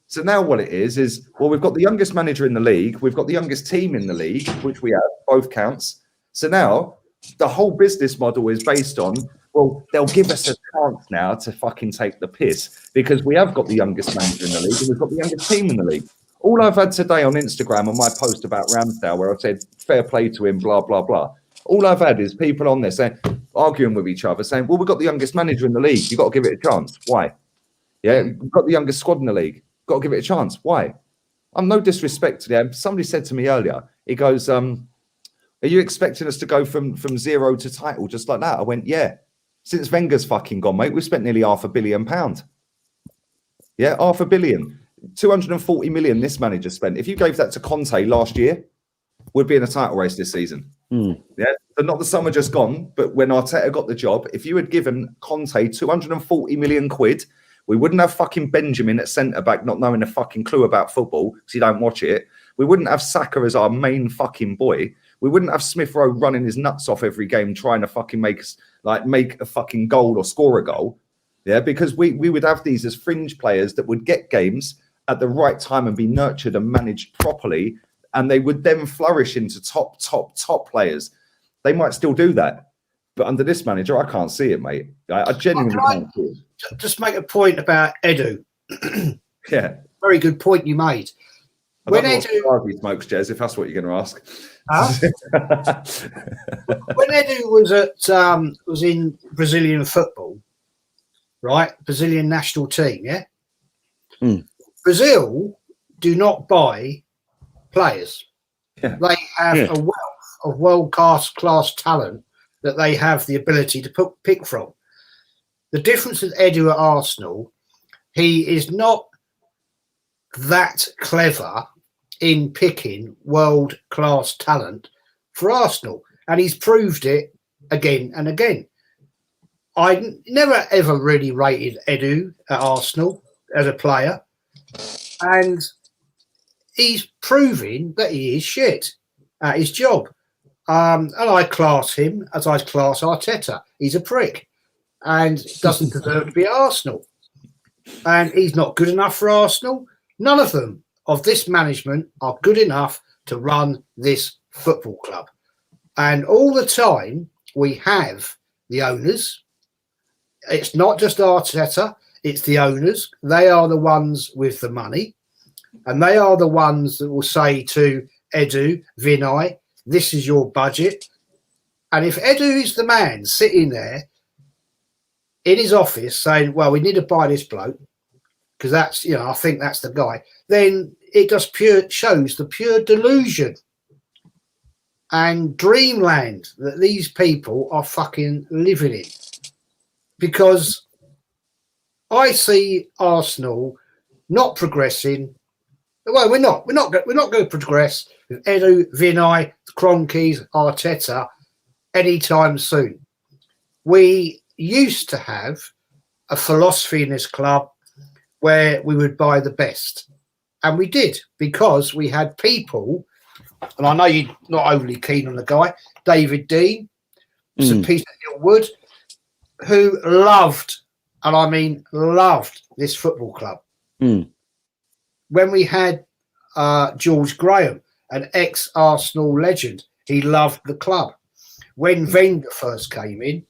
So now what it is, well, we've got the youngest manager in the league. We've got the youngest team in the league, which we have, both counts. So now the whole business model is based on, well, they'll give us a chance now to fucking take the piss because we have got the youngest manager in the league and we've got the youngest team in the league. All I've had today on Instagram on my post about Ramsdale, where I said fair play to him, blah, blah, blah. All I've had is people on there saying, arguing with each other, saying, well, we've got the youngest manager in the league. You've got to give it a chance. Why? Yeah, we've got the youngest squad in the league. Got to give it a chance. Why? I'm no disrespect to them. Somebody said to me earlier, he goes, are you expecting us to go from 0 to title just like that? I went, yeah. Since Wenger's fucking gone, mate, we've spent nearly £500 million. Yeah, £500 million. 240 million this manager spent. If you gave that to Conte last year, we'd be in a title race this season. Yeah, so not the summer just gone, but when Arteta got the job, if you had given Conte 240 million quid, we wouldn't have fucking Benjamin at centre-back not knowing a fucking clue about football because you don't watch it. We wouldn't have Saka as our main fucking boy. We wouldn't have Smith Rowe running his nuts off every game trying to fucking make a fucking goal or score a goal. Yeah, because we would have these as fringe players that would get games at the right time and be nurtured and managed properly, and they would then flourish into top players. They might still do that. But under this manager, I can't see it, mate. I genuinely can't see it. Just make a point about Edu. Yeah. Very good point you made. When Edu smokes, Jez, if that's what you're going to ask. When Edu was in Brazilian football, right? Brazilian national team, yeah? Brazil do not buy players. Yeah. They have a wealth of world-class talent that they have the ability to pick from. The difference with Edu at Arsenal, he is not that clever in picking world-class talent for Arsenal. And he's proved it again and again. I never, ever really rated Edu at Arsenal as a player. And he's proving that he is shit at his job. And I class him as I class Arteta. He's a prick and doesn't deserve to be at Arsenal. And he's not good enough for Arsenal. None of them of this management are good enough to run this football club. And all the time we have the owners. It's not just Arteta, it's the owners. They are the ones with the money. And they are the ones that will say to Edu, Vinay, this is your budget. And if Edu is the man sitting there in his office saying, well, we need to buy this bloke, because that's, I think that's the guy, then it just shows the pure delusion and dreamland that these people are fucking living in. Because I see Arsenal not progressing. Well, we're not going to progress with Edu, Vinay, Kroenke, Arteta anytime soon. We used to have a philosophy in this club where we would buy the best. And we did, because we had people, and I know you're not overly keen on the guy, David Dean, Sir Peter Wood, who loved, and I mean loved, this football club. When we had George Graham, an ex-Arsenal legend. He loved the club. When Wenger first came in,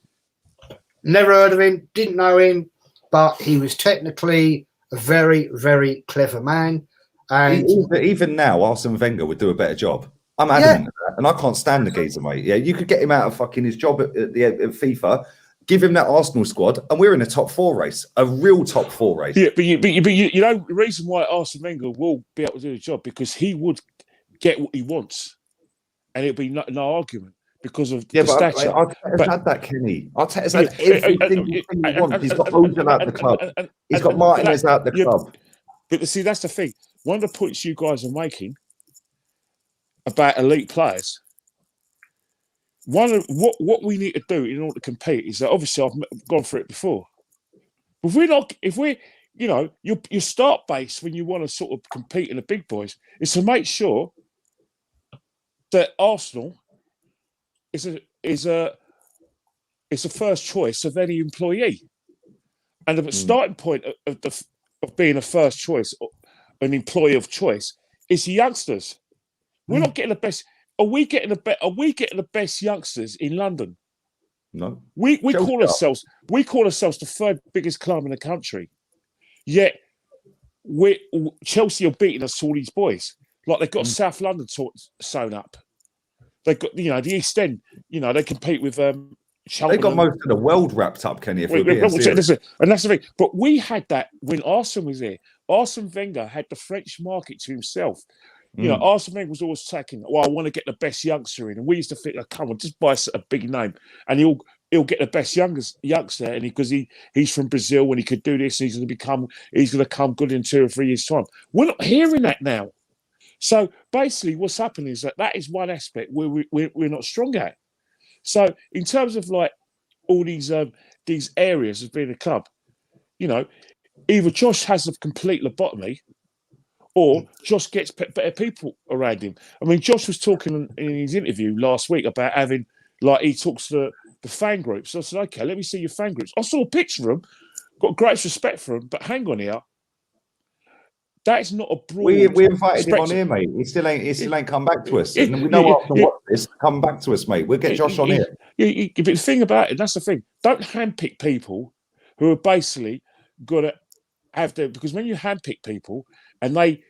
never heard of him, didn't know him, but he was technically a very, very clever man. And even now, Arsene Wenger would do a better job. I'm adamant of that, and I can't stand the geezer, mate. Yeah, you could get him out of fucking his job at FIFA, give him that Arsenal squad, and we're in a top 4 race, a real top 4 race. Yeah, but you know the reason why Arsene Wenger will be able to do the job, because he would get what he wants, and it'll be no argument because of the stature. Arteta's had that, Kenny. Arteta's had everything he wants. He's got Ozil out the club. He's got Martinez out the club. But see, that's the thing. One of the points you guys are making about elite players, what we need to do in order to compete is that, obviously I've gone through it before. If we're your start base when you want to sort of compete in the big boys is to make sure that Arsenal is a first choice of any employee, and the starting point of being a first choice, an employee of choice, is the youngsters. We're not getting the best. Are we getting the best youngsters in London? No. We call ourselves the third biggest club in the country. Yet Chelsea are beating us to all these boys. Like they've got South London sewn up. They've got the East End. They compete with They got most of the world wrapped up, Kenny. And that's the thing. But we had that when Arsene was here. Arsene Wenger had the French market to himself. Arsene Wenger was always taking, I want to get the best youngster in. And we used to think, come on, just buy a big name. And he'll get the best youngster, and because he's from Brazil and he could do this, he's going to come good in 2 or 3 years' time. We're not hearing that now. So basically what's happening is that is one aspect where we're not strong at. So in terms of like all these areas of being a club, either Josh has a complete lobotomy, or Josh gets better people around him. I mean, Josh was talking in his interview last week about having, like, he talks to the fan groups. So I said, okay, let me see your fan groups. I saw a picture of them, got great respect for them, but hang on here. That is not a broad. We invited him on here, mate. He still ain't come back to us. And we know after watch this, come back to us, mate. We'll get Josh on here. But the thing about it, that's the thing. Don't handpick people who are basically going to have their, because when you handpick people and they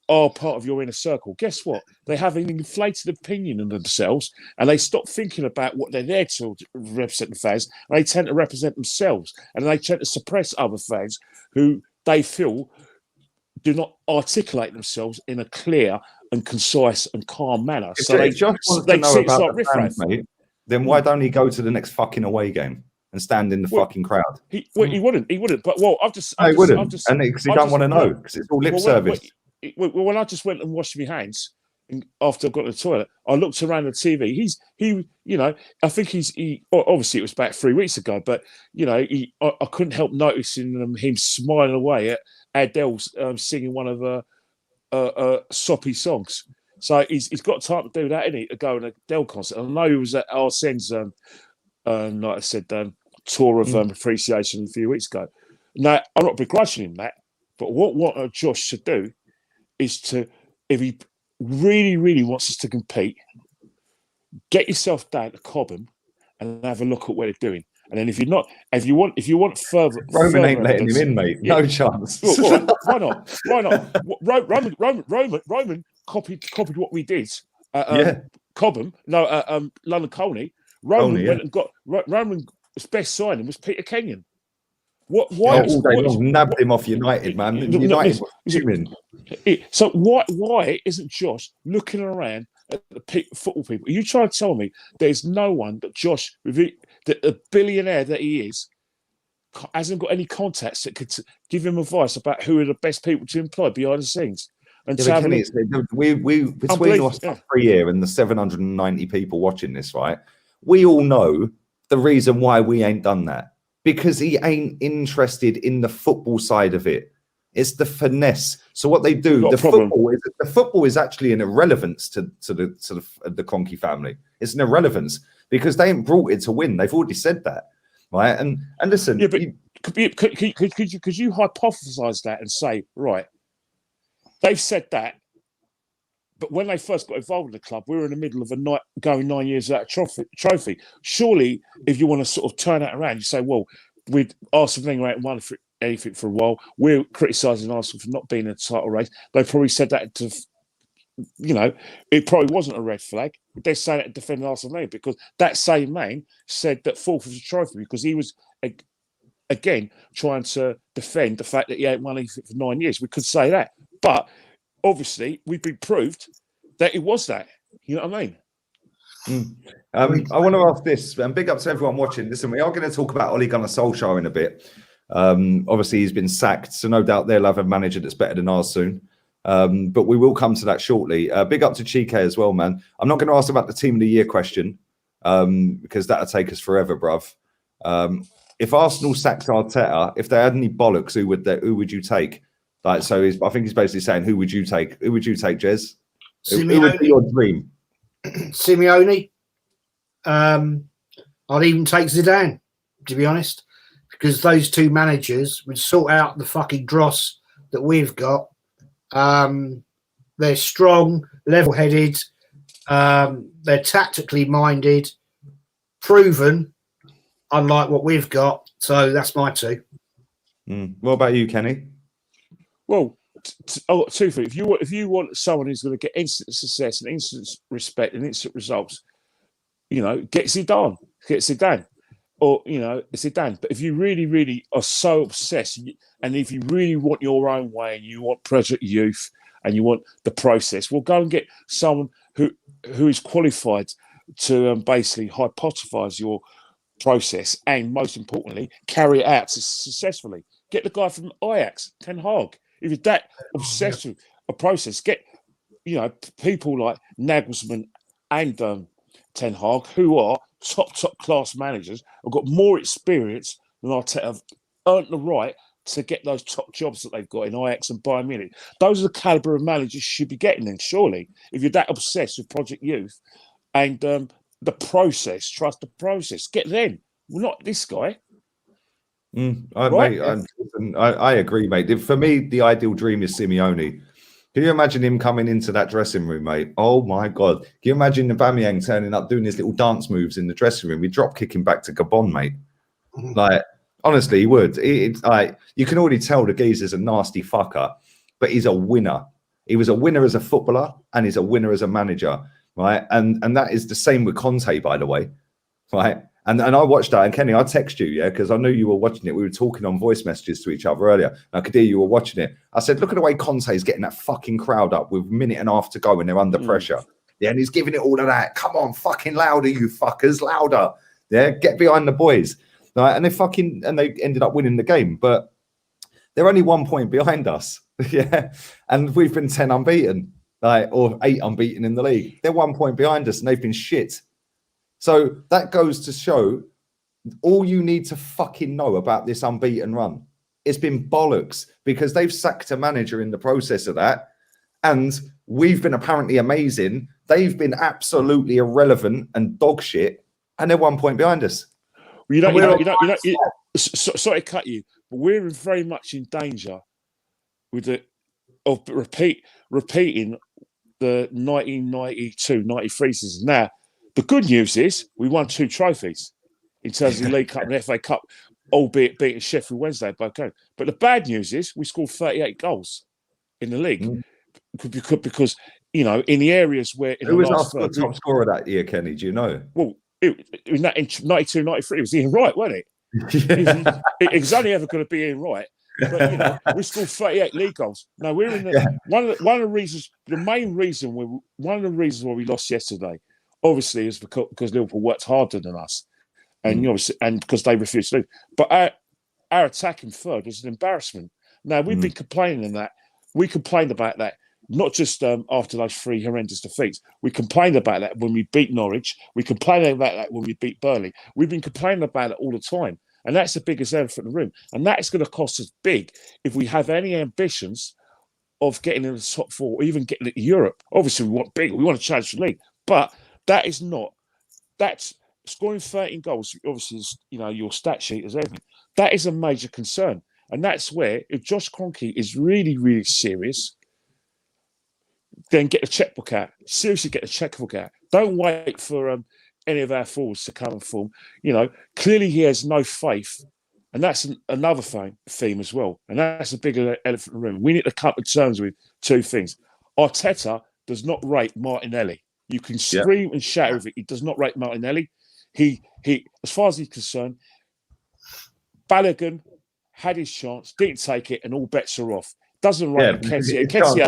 are part of your inner circle, guess what? They have an inflated opinion of themselves, and they stop thinking about what they're there to represent the fans, and they tend to represent themselves, and they tend to suppress other fans who they feel do not articulate themselves in a clear and concise and calm manner. If Josh wants to know about the fans, mate, then why don't he go to the next fucking away game and stand in the fucking crowd? He wouldn't. But he wouldn't, and because he don't want to know, because it's all lip service. When I just went and washed my hands after I got to the toilet, I looked around the TV. I think he obviously it was about 3 weeks ago, but I couldn't help noticing him smiling away at Adele singing one of her soppy songs. So he's got time to do that, isn't he? To go to an Adele concert. I know he was at Arsene's, like I said, tour of appreciation a few weeks ago. Now, I'm not begrudging him that, but what Josh should do is to, if he really, really wants us to compete, get yourself down to Cobham and have a look at what they're doing. And then if you want further, Roman ain't letting him in, mate. No chance. Well, why not? Roman copied what we did at Cobham. No, London Colney. Roman went and got Roman's best signing was Peter Kenyon. Nabbed him off United, man. United was fuming. So why isn't Josh looking around at the football people? Are you trying to tell me there's no one that Josh, the billionaire that he is, hasn't got any contacts that could give him advice about who are the best people to employ behind the scenes? And we between us 3 year and the 790 people watching this, right? We all know the reason why we ain't done that. Because he ain't interested in the football side of it. It's the finesse. So what they do, the football is actually an irrelevance to the Kroenke family. It's an irrelevance because they ain't brought it to win. They've already said that, right? And listen, could you hypothesize that and say, right, they've said that. But when they first got involved in the club, we were in the middle of a night going 9 years without a trophy. Surely, if you want to sort of turn that around, you say, well, with Arsene Wenger ain't won anything for a while. We're criticising Arsenal for not being in a title race. They probably said that to, it probably wasn't a red flag. They're saying that to defend Arsene Wenger because that same man said that fourth was a trophy because he was, again, trying to defend the fact that he ain't won anything for 9 years. We could say that. But obviously, we've been proved that it was that. You know what I mean? I want to ask this, and big up to everyone watching. Listen, we are going to talk about Ole Gunnar Solskjaer in a bit. Obviously, he's been sacked, so no doubt they'll have a manager that's better than ours soon. But we will come to that shortly. Big up to Chike as well, man. I'm not going to ask about the Team of the Year question because that'll take us forever, bruv. If Arsenal sacked Arteta, if they had any bollocks, who would you take? Like, so I think he's basically saying, who would you take? Who would you take, Jez? Who would be your dream? Simeone. I'd even take Zidane, to be honest, because those two managers would sort out the fucking dross that we've got. They're strong, level-headed. They're tactically minded, proven, unlike what we've got. So that's my two. What about you, Kenny? Well, two things. If you want someone who's going to get instant success and instant respect and instant results, get Zidane. Get Zidane. Or, Zidane. But if you really, really are so obsessed and if you really want your own way and you want Project Youth and you want the process, well, go and get someone who is qualified to basically hypothesize your process and, most importantly, carry it out successfully. Get the guy from Ajax, Ten Hag. If you're that obsessed with a process, get, people like Nagelsmann and Ten Hag, who are top class managers, have got more experience than Arteta, have earned the right to get those top jobs that they've got in Ajax and Bayern Munich. Those are the calibre of managers you should be getting in, surely. If you're that obsessed with Project Youth and the process, trust the process, get them. Well, not this guy. I agree, mate. For me, the ideal dream is Simeone. Can you imagine him coming into that dressing room, mate? Oh my God. Can you imagine Aubameyang turning up doing his little dance moves in the dressing room? He'd drop kicking back to Gabon, mate. Like, honestly, he would. It's like, you can already tell the geezer's a nasty fucker, but he's a winner. He was a winner as a footballer and he's a winner as a manager, right? And that is the same with Conte, by the way, right? And I watched that, and Kenny, I text you, yeah, because I knew you were watching it. We were talking on voice messages to each other earlier. And I could hear you were watching it. I said, look at the way Conte is getting that fucking crowd up with a minute and a half to go and they're under pressure. Yeah, and he's giving it all of that. Come on, fucking louder, you fuckers, louder. Yeah, get behind the boys. Right? And they ended up winning the game. But they're only 1 point behind us. Yeah. And we've been 10 unbeaten, or 8 unbeaten in the league. They're 1 point behind us and they've been shit. So that goes to show all you need to fucking know about this unbeaten run. It's been bollocks because they've sacked a manager in the process of that. And we've been apparently amazing. They've been absolutely irrelevant and dog shit. And they're 1 point behind us. Well, sorry to cut you, but we're very much in danger of repeating the 1992-93 season. Now, the good news is we won 2 trophies in terms of the League Cup and FA Cup, albeit beating Sheffield Wednesday both games. But the bad news is we scored 38 goals in the league because in the areas where... Who was our top scorer that year, Kenny? Do you know? Well, in 92-93, it was Ian Wright, wasn't it? It was only ever going to be Ian Wright. But we scored 38 league goals. Now we're in one of the reasons. The main reason one of the reasons why we lost yesterday, obviously, is because Liverpool worked harder than us, and because they refused to lose. But our attacking third was an embarrassment. Now we've been complaining that. We complained about that not just after those 3 horrendous defeats. We complained about that when we beat Norwich. We complained about that when we beat Burnley. We've been complaining about it all the time. And that's the biggest elephant in the room. And that is going to cost us big if we have any ambitions of getting in the top 4 or even getting into Europe. Obviously, we want big. We want to challenge the league. But that's scoring 13 goals, obviously, is, your stat sheet is everything. That is a major concern. And that's where, if Josh Kroenke is really, really serious, then get the checkbook out. Seriously, get the checkbook out. Don't wait for any of our forwards to come and form. You know, clearly he has no faith. And that's another theme as well. And that's a bigger elephant in the room. We need to come to terms with two things. Arteta does not rate Martinelli. You can scream and shout with it. He does not rate Martinelli. He, as far as he's concerned, Balogun had his chance, didn't take it, and all bets are off. Doesn't rate Nketiah.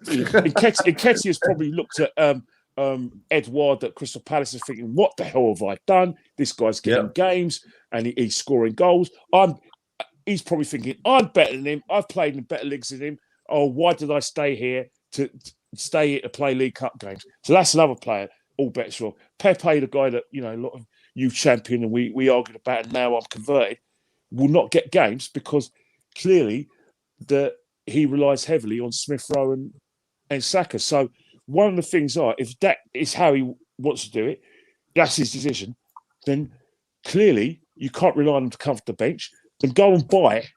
Nketiah has probably looked at Edouard at Crystal Palace and thinking, what the hell have I done? This guy's getting games and he's scoring goals. He's probably thinking, I'm better than him. I've played in better leagues than him. Oh, why did I stay here to play League Cup games? So that's another player. All bets are off. Pepe, the guy that, you know, a lot of you champion and we argued about, and now I'm converted, will not get games because clearly he relies heavily on Smith Rowe and Saka. So one of the things if that is how he wants to do it, that's his decision, then clearly you can't rely on him to come off the bench. Then go and buy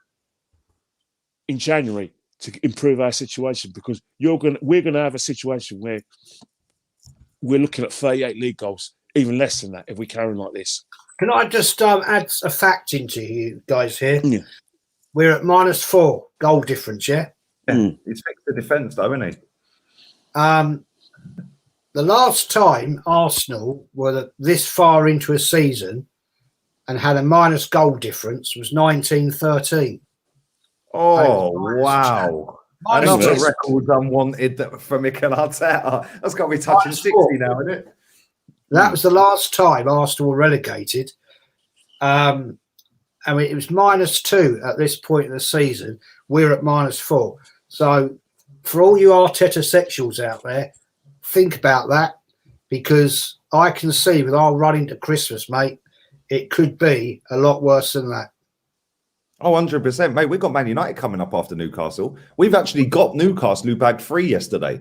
in January to improve our situation, because we're going to have a situation where we're looking at 38 league goals, even less than that if we carry on like this. Can I just add a fact into you guys here? Yeah. We're at -4 goal difference, yeah? He's fixed the defence, though, isn't he? The last time Arsenal were this far into a season and had a minus goal difference was 1913. Oh, wow. Another record unwanted for Mikel Arteta. That's got to be touching 60 now, isn't it? That was the last time Arsenal were relegated. I mean, it was -2 at this point in the season. We're at -4. So for all you Arteta sexuals out there, think about that, because I can see with our run into Christmas, mate, it could be a lot worse than that. Oh, 100%, mate. We've got Man United coming up after Newcastle. We've actually got Newcastle who bagged 3 yesterday.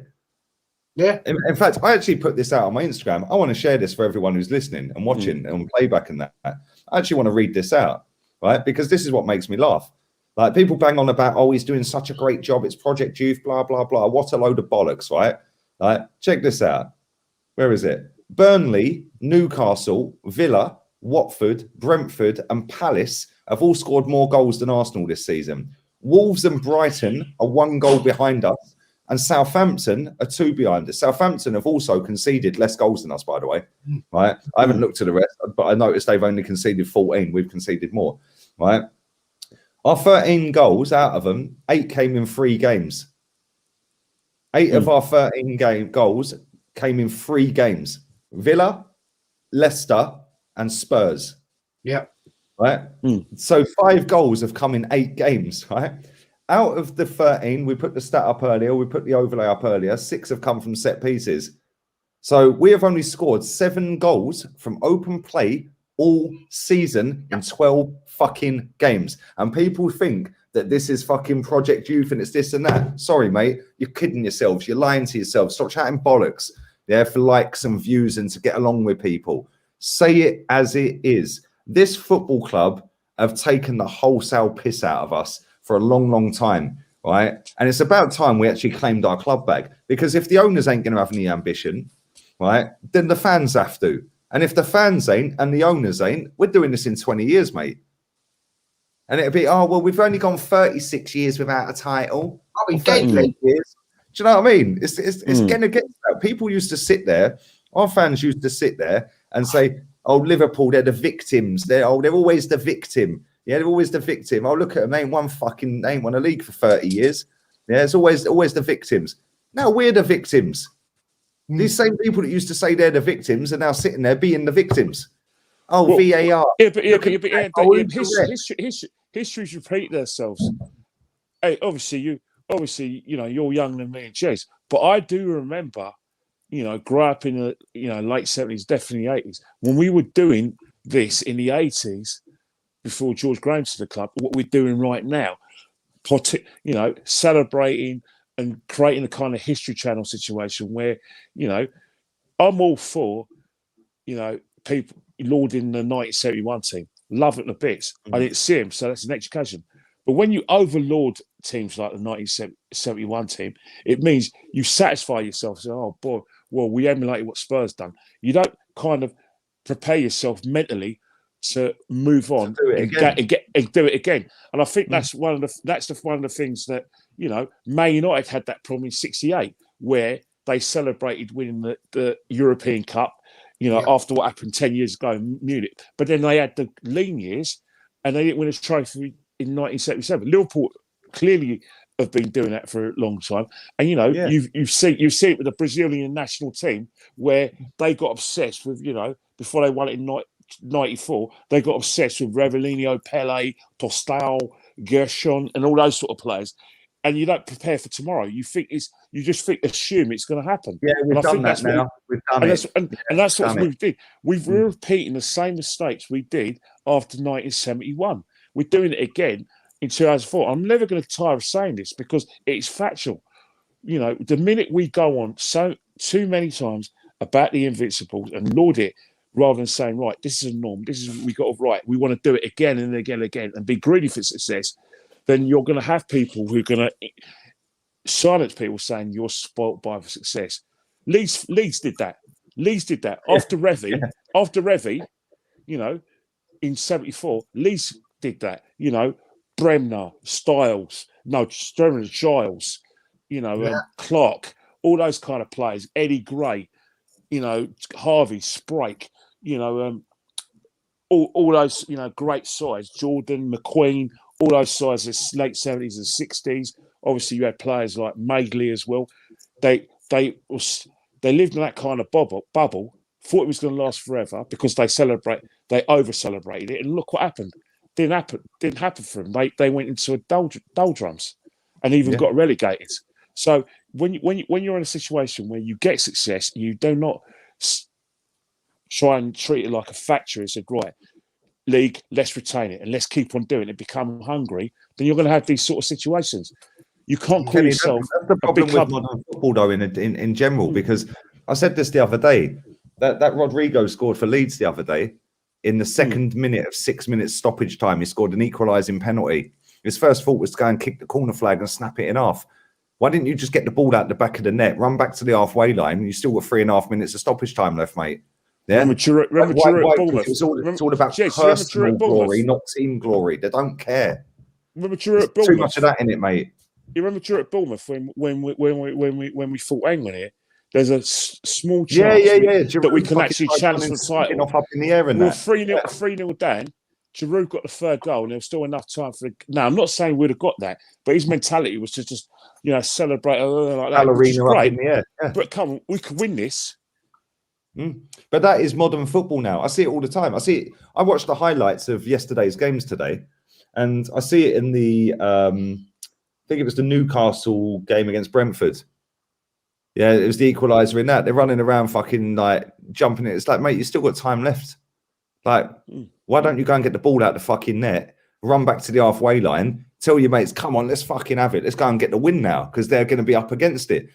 Yeah. In fact, I actually put this out on my Instagram. I want to share this for everyone who's listening and watching and playback and that. I actually want to read this out, right? Because this is what makes me laugh. Like, people bang on about, oh, he's doing such a great job. It's Project Youth, blah, blah, blah. What a load of bollocks, right? Check this out. Where is it? Burnley, Newcastle, Villa, Watford, Brentford and Palace have all scored more goals than Arsenal this season. Wolves and Brighton are 1 goal behind us, and Southampton are 2 behind us. Southampton have also conceded less goals than us, by the way. Right? I haven't looked at the rest, but I noticed they've only conceded 14. We've conceded more. Right? Our 13 goals, out of them, 8 came in 3 games. 8 of our 13 goals came in 3 games. Villa, Leicester, and Spurs. Yeah. Right? So 5 goals have come in 8 games, right? Out of the 13, we put the stat up earlier, we put the overlay up earlier, 6 have come from set pieces. So we have only scored 7 goals from open play all season in 12 fucking games. And people think that this is fucking Project Youth and it's this and that. Sorry, mate, you're kidding yourselves. You're lying to yourselves. Stop chatting bollocks, yeah, for likes and views and to get along with people. Say it as it is. This football club have taken the wholesale piss out of us for a long, long time, right? And it's about time we actually claimed our club back, because if the owners ain't going to have any ambition, right, then the fans have to. And if the fans ain't and the owners ain't, we're doing this in 20 years, mate. And it'll be, oh, well, we've only gone 36 years without a title. I'll be dead. Years. Do you know what I mean? It's going to get that. People used to sit there, our fans used to sit there and say, oh, Liverpool, they're the victims. They're always the victim. Yeah, they're always the victim. Oh, look at them. They ain't won a league for 30 years. Yeah, it's always the victims. Now we're the victims. These same people that used to say they're the victims are now sitting there being the victims. Oh, well, VAR. History's repeat themselves. Hey, obviously, you know, you're younger than me and Jez, but I do remember, you know, grew up in the, you know, late 70s, definitely 80s, when we were doing this in the 80s before George Graham to the club, what we're doing right now, you know, celebrating and creating a kind of History Channel situation where, you know, I'm all for, you know, people lauding the 1971 team, love it to bits. I didn't see him, so that's an education. But when you overlord teams like the 1971 team, it means you satisfy yourself. Say, oh boy, well, we emulated what Spurs done. You don't kind of prepare yourself mentally to move on and do it again. And I think that's one of the things that, you know, Man United had that problem in '68, where they celebrated winning the European Cup, you know, after what happened 10 years ago in Munich. But then they had the lean years and they didn't win a trophy in 1977. Liverpool clearly have been doing that for a long time. And, you know, you see it with the Brazilian national team, where they got obsessed with, you know, before they won it in 94, they got obsessed with Revelinho, Pele, Tostão, Gershon, and all those sort of players. And you don't prepare for tomorrow. You just assume it's going to happen. Yeah, we've done that now. We've done it. And that's what we did. We're repeating the same mistakes we did after 1971. We're doing it again in 2004. I'm never going to tire of saying this because it's factual. You know, the minute we go on too many times about the Invincibles and laud it, rather than saying, right, this is a norm, this is what we got right, we want to do it again and again and again and be greedy for success, then you're going to have people who are going to silence people saying you're spoilt by the success. Leeds did that. Leeds did that. After Revy, you know, in 74, Leeds did that. You know, Giles, you know, Clark, all those kind of players, Eddie Gray, you know, Harvey, Sprake, you know, all those, you know, great sides, Jordan, McQueen, all those sides, the late 70s and 60s. Obviously, you had players like Magley as well. They lived in that kind of bubble, thought it was going to last forever because they over-celebrated it, and look what happened. Didn't happen for them. They went into a doldrums and even got relegated. So when you're in a situation where you get success, you do not try and treat it like a factory. It's right, league, let's retain it and let's keep on doing it. Become hungry, then you're going to have these sort of situations. You can't call yourself. That's the problem with modern football, though, in general. Because I said this the other day, that Rodrigo scored for Leeds the other day in the second minute of 6 minutes stoppage time. He scored an equalising penalty. His first thought was to go and kick the corner flag and snap it in half. Why didn't you just get the ball out the back of the net, run back to the halfway line, and you still got 3.5 minutes of stoppage time left, mate? Yeah. Remember Bournemouth? It's all about personal glory, not team glory. They don't care. Remember at Bournemouth? Too much of that in it, mate. You remember at Bournemouth when we fought England here? There's a small chance that we can actually challenge the title. Off up in the air and we were 3-0 down. Giroud got the third goal, and there was still enough time for. Now, I'm not saying we'd have got that, but his mentality was to just, you know, celebrate like that. Ballerina up in the air. Yeah. But come on, we could win this. But that is modern football now. I see it all the time. I watched the highlights of yesterday's games today, and I see it in the. I think it was the Newcastle game against Brentford. Yeah, it was the equaliser in that. They're running around fucking like jumping it. It's like, mate, you still got time left. Like, why don't you go and get the ball out the fucking net, run back to the halfway line, tell your mates, come on, let's fucking have it. Let's go and get the win now because they're going to be up against it.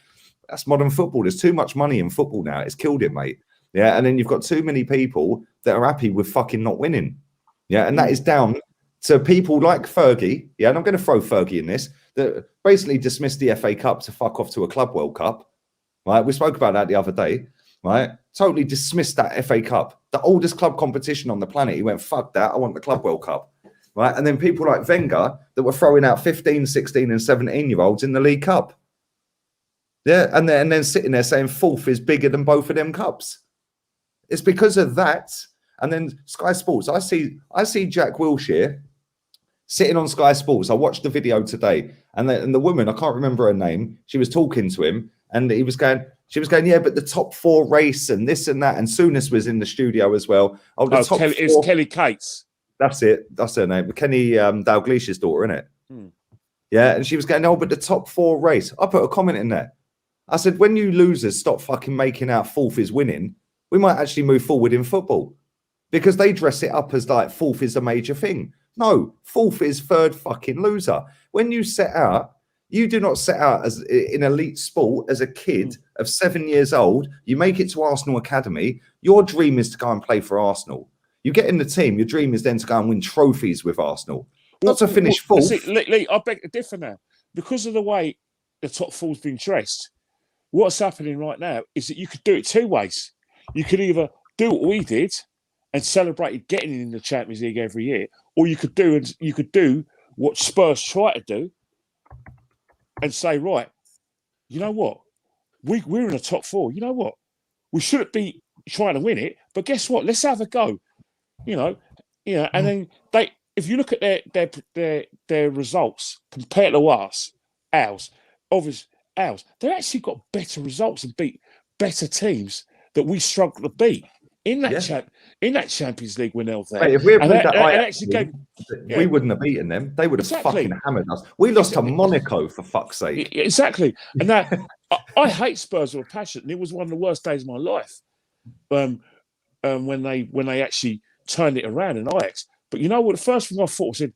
That's modern football. There's too much money in football now. It's killed it, mate. Yeah, and then you've got too many people that are happy with fucking not winning. Yeah, and that is down to people like Fergie. Yeah, and I'm going to throw Fergie in this, that basically dismissed the FA Cup to fuck off to a Club World Cup. Right, we spoke about that the other day. Right, totally dismissed that FA Cup, the oldest club competition on the planet. He went, fuck that, I want the Club World Cup. Right, and then people like Wenger that were throwing out 15, 16 and 17-year-olds in the League Cup. Yeah, and then sitting there saying fourth is bigger than both of them cups. It's because of that. And then Sky Sports, I see Jack Wilshere sitting on Sky Sports. I watched the video today, and the woman, I can't remember her name, she was talking to him, and she was going, yeah, but the top four race and this and that. And Souness was in the studio as well. It's Kelly Cates. That's it. That's her name. Kenny Dalglish's daughter, isn't it? Yeah, and she was going, but the top four race. I put a comment in there. I said, when you losers stop fucking making out fourth is winning, we might actually move forward in football. Because they dress it up as like fourth is a major thing. No, fourth is third fucking loser. When you set out, you do not set out as in elite sport as a kid of 7 years old. You make it to Arsenal Academy. Your dream is to go and play for Arsenal. You get in the team. Your dream is then to go and win trophies with Arsenal. Not to finish fourth. Lee, I beg to differ now. because of the way the top four's been dressed, what's happening right now is that you could do it two ways. You could either do what we did and celebrate getting in the Champions League every year, or you could do what Spurs try to do and say, right, you know what? We're in the top four. You know what? We shouldn't be trying to win it, but guess what? Let's have a go. And then if you look at their results compared to ours, they actually got better results and beat better teams that we struggle to beat in that Champions League when they were there. Mate, if we had that, we wouldn't have beaten them. They would have fucking hammered us. We lost to Monaco, for fuck's sake. Exactly. And that I hate Spurs with a passion. And it was one of the worst days of my life when they actually turned it around in Ajax. But you know what? The first thing I thought was,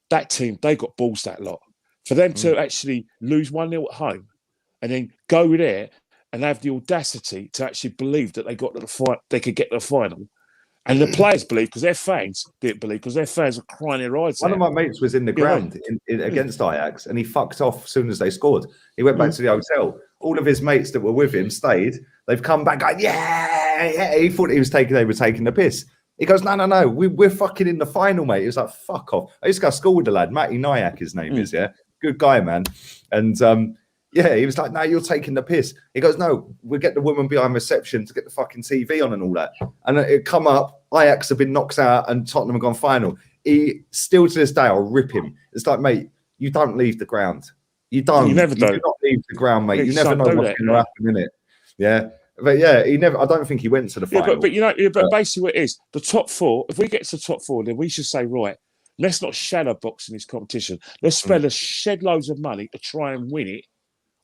that team, they got balls, that lot. For them to actually lose 1-0 at home and then go there and have the audacity to actually believe that they got to the fight, they could get to the final. And the players believe, because their fans didn't believe, because their fans are crying their eyes out. One of my mates was in the ground against Ajax, and he fucked off as soon as they scored. He went back to the hotel. All of his mates that were with him stayed. They've come back going, yeah. He thought they were taking the piss. He goes, no, we're fucking in the final, mate. He was like, fuck off. I used to go to school with the lad, Matty Nyack, his name is, good guy, man. And he was like, no, you're taking the piss. He goes, no, we'll get the woman behind reception to get the fucking TV on and all that. And it come up, Ajax have been knocked out and Tottenham have gone final. He still to this day, I'll rip him. It's like, mate, you don't leave the ground. You don't. You never do. You do not leave the ground, mate. You never know what's going to happen in it. Yeah. But he never. I don't think he went to the final. But basically, what it is, the top four. If we get to the top four, then we should say, right, let's not shadow box in this competition. Let's spend a shed loads of money to try and win it.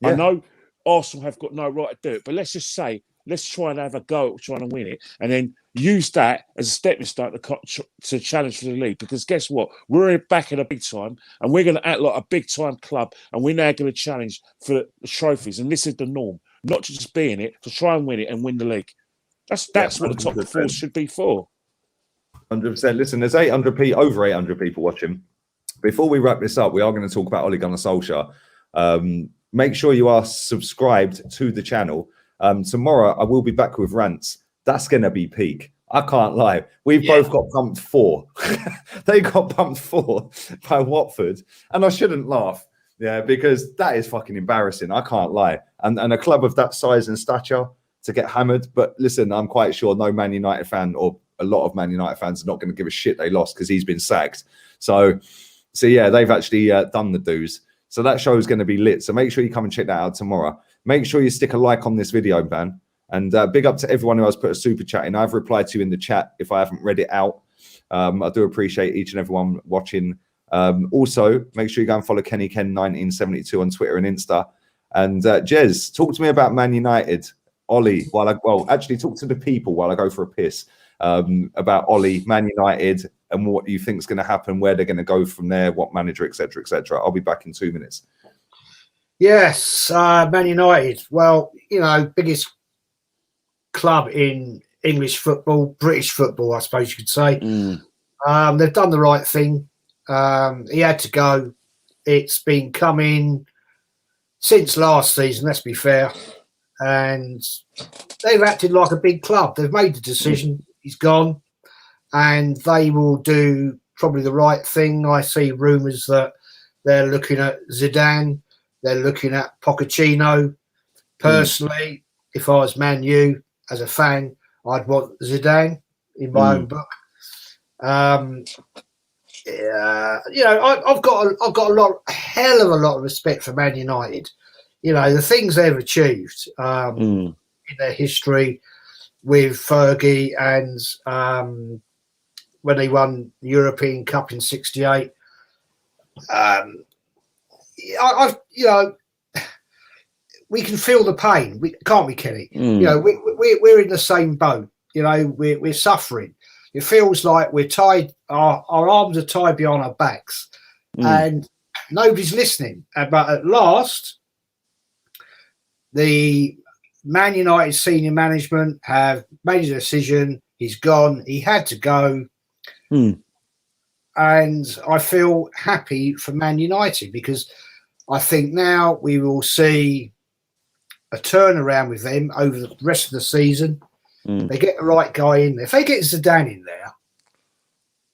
Yeah. I know Arsenal have got no right to do it, but let's just say, let's try and have a go at trying to win it, and then use that as a stepping stone to challenge for the league. Because guess what? We're back in a big time, and we're going to act like a big time club, and we're now going to challenge for the trophies. And this is the norm, not to just be in it, to try and win it and win the league. That's what the top four should be for. 100%. Listen, there's over 800 people watching. Before we wrap this up, we are going to talk about Ole Gunnar Solskjaer. Make sure you are subscribed to the channel. Tomorrow, I will be back with rants. That's going to be peak. I can't lie. We've both got pumped 4. They got pumped 4 by Watford. And I shouldn't laugh, because that is fucking embarrassing. I can't lie. And a club of that size and stature to get hammered. But listen, I'm quite sure no Man United fan or a lot of Man United fans are not going to give a shit they lost because he's been sacked. So they've actually done the dues. So that show is going to be lit. So make sure you come and check that out tomorrow. Make sure you stick a like on this video, man. And big up to everyone who has put a super chat in. I've replied to you in the chat if I haven't read it out. I do appreciate each and everyone watching. Also, make sure you go and follow Kenny Ken 1972 on Twitter and Insta. And Jez, talk to me about Man United. Ollie, talk to the people while I go for a piss about Ollie, Man United, and what you think is going to happen, where they're going to go from there, what manager, etc., etc. I'll be back in 2 minutes. Yes, Man United. Well, biggest club in English football, British football, I suppose you could say. They've done the right thing. He had to go. It's been coming since last season, let's be fair. And they've acted like a big club. They've made the decision. He's gone. And they will do probably the right thing. I see rumours that they're looking at Zidane. They're looking at Pochettino. Personally, if I was Man U as a fan, I'd want Zidane in my own book. I've got a hell of a lot of respect for Man United. The things they've achieved in their history with Fergie and when they won the European Cup in '68. We can feel the pain, can't we, Kenny? We're in the same boat. We're suffering. It feels like we're tied. Our arms are tied behind our backs, and nobody's listening. But at last, the Man United senior management have made a decision. He's gone. He had to go. And I feel happy for Man United because I think now we will see a turnaround with them over the rest of the season. They get the right guy in there. If they get Zidane in there,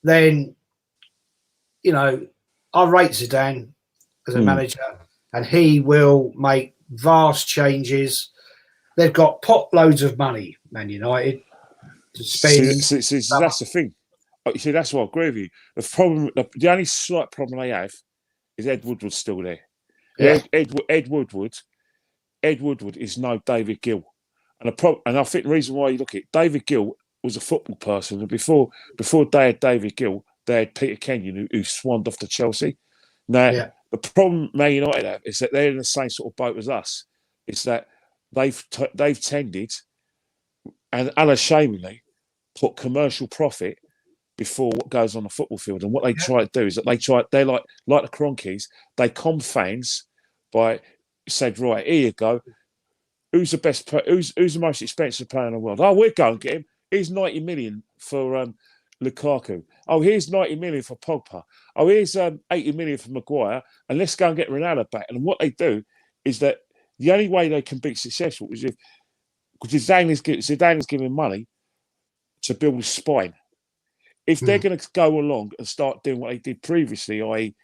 then, you know, I rate Zidane as a manager, and he will make vast changes. They've got pot loads of money, Man United, to spend. See, that's the thing. You see, that's what I agree with you. The problem, the only slight problem they have is Ed Woodward's still there. Yeah. Ed Woodward is no David Gill. And I think the reason why you look at it, David Gill was a football person. And before they had David Gill, they had Peter Kenyon, who swanned off to Chelsea. Now, the problem Man United have is that they're in the same sort of boat as us. It's that they've tended, and unashamedly, put commercial profit before what goes on the football field. And what they try to do is that they're like the Kroenkes, they calm fans by saying, right, here you go. Who's the most expensive player in the world? Oh, we're going to get him. Here's 90 million for Lukaku. Oh, here's 90 million for Pogba. Oh, here's 80 million for Maguire. And let's go and get Ronaldo back. And what they do is that the only way they can be successful is if, because Zidane is giving money to build a spine. If they're going to go along and start doing what they did previously, i.e.,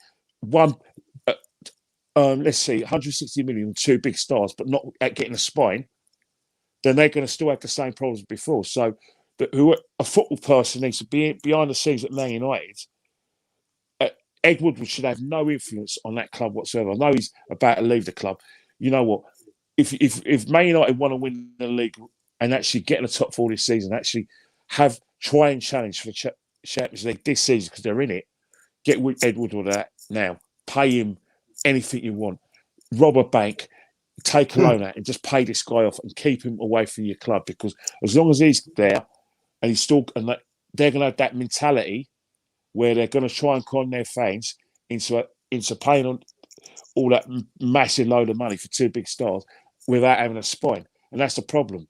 let's see, 160 million, two big stars, but not at getting a spine, then they're going to still have the same problems before. So, a football person needs to be behind the scenes at Man United. Ed Woodward should have no influence on that club whatsoever. I know he's about to leave the club. You know what? If Man United want to win the league and actually get in the top four this season, actually try and challenge for the Champions League this season because they're in it, get Ed Woodward out now. Pay him anything you want. Rob a bank, take a loan out and just pay this guy off and keep him away from your club, because as long as he's there and he's still, and they're going to have that mentality where they're going to try and con their fans into paying on all that massive load of money for two big stars without having a spine. And that's the problem.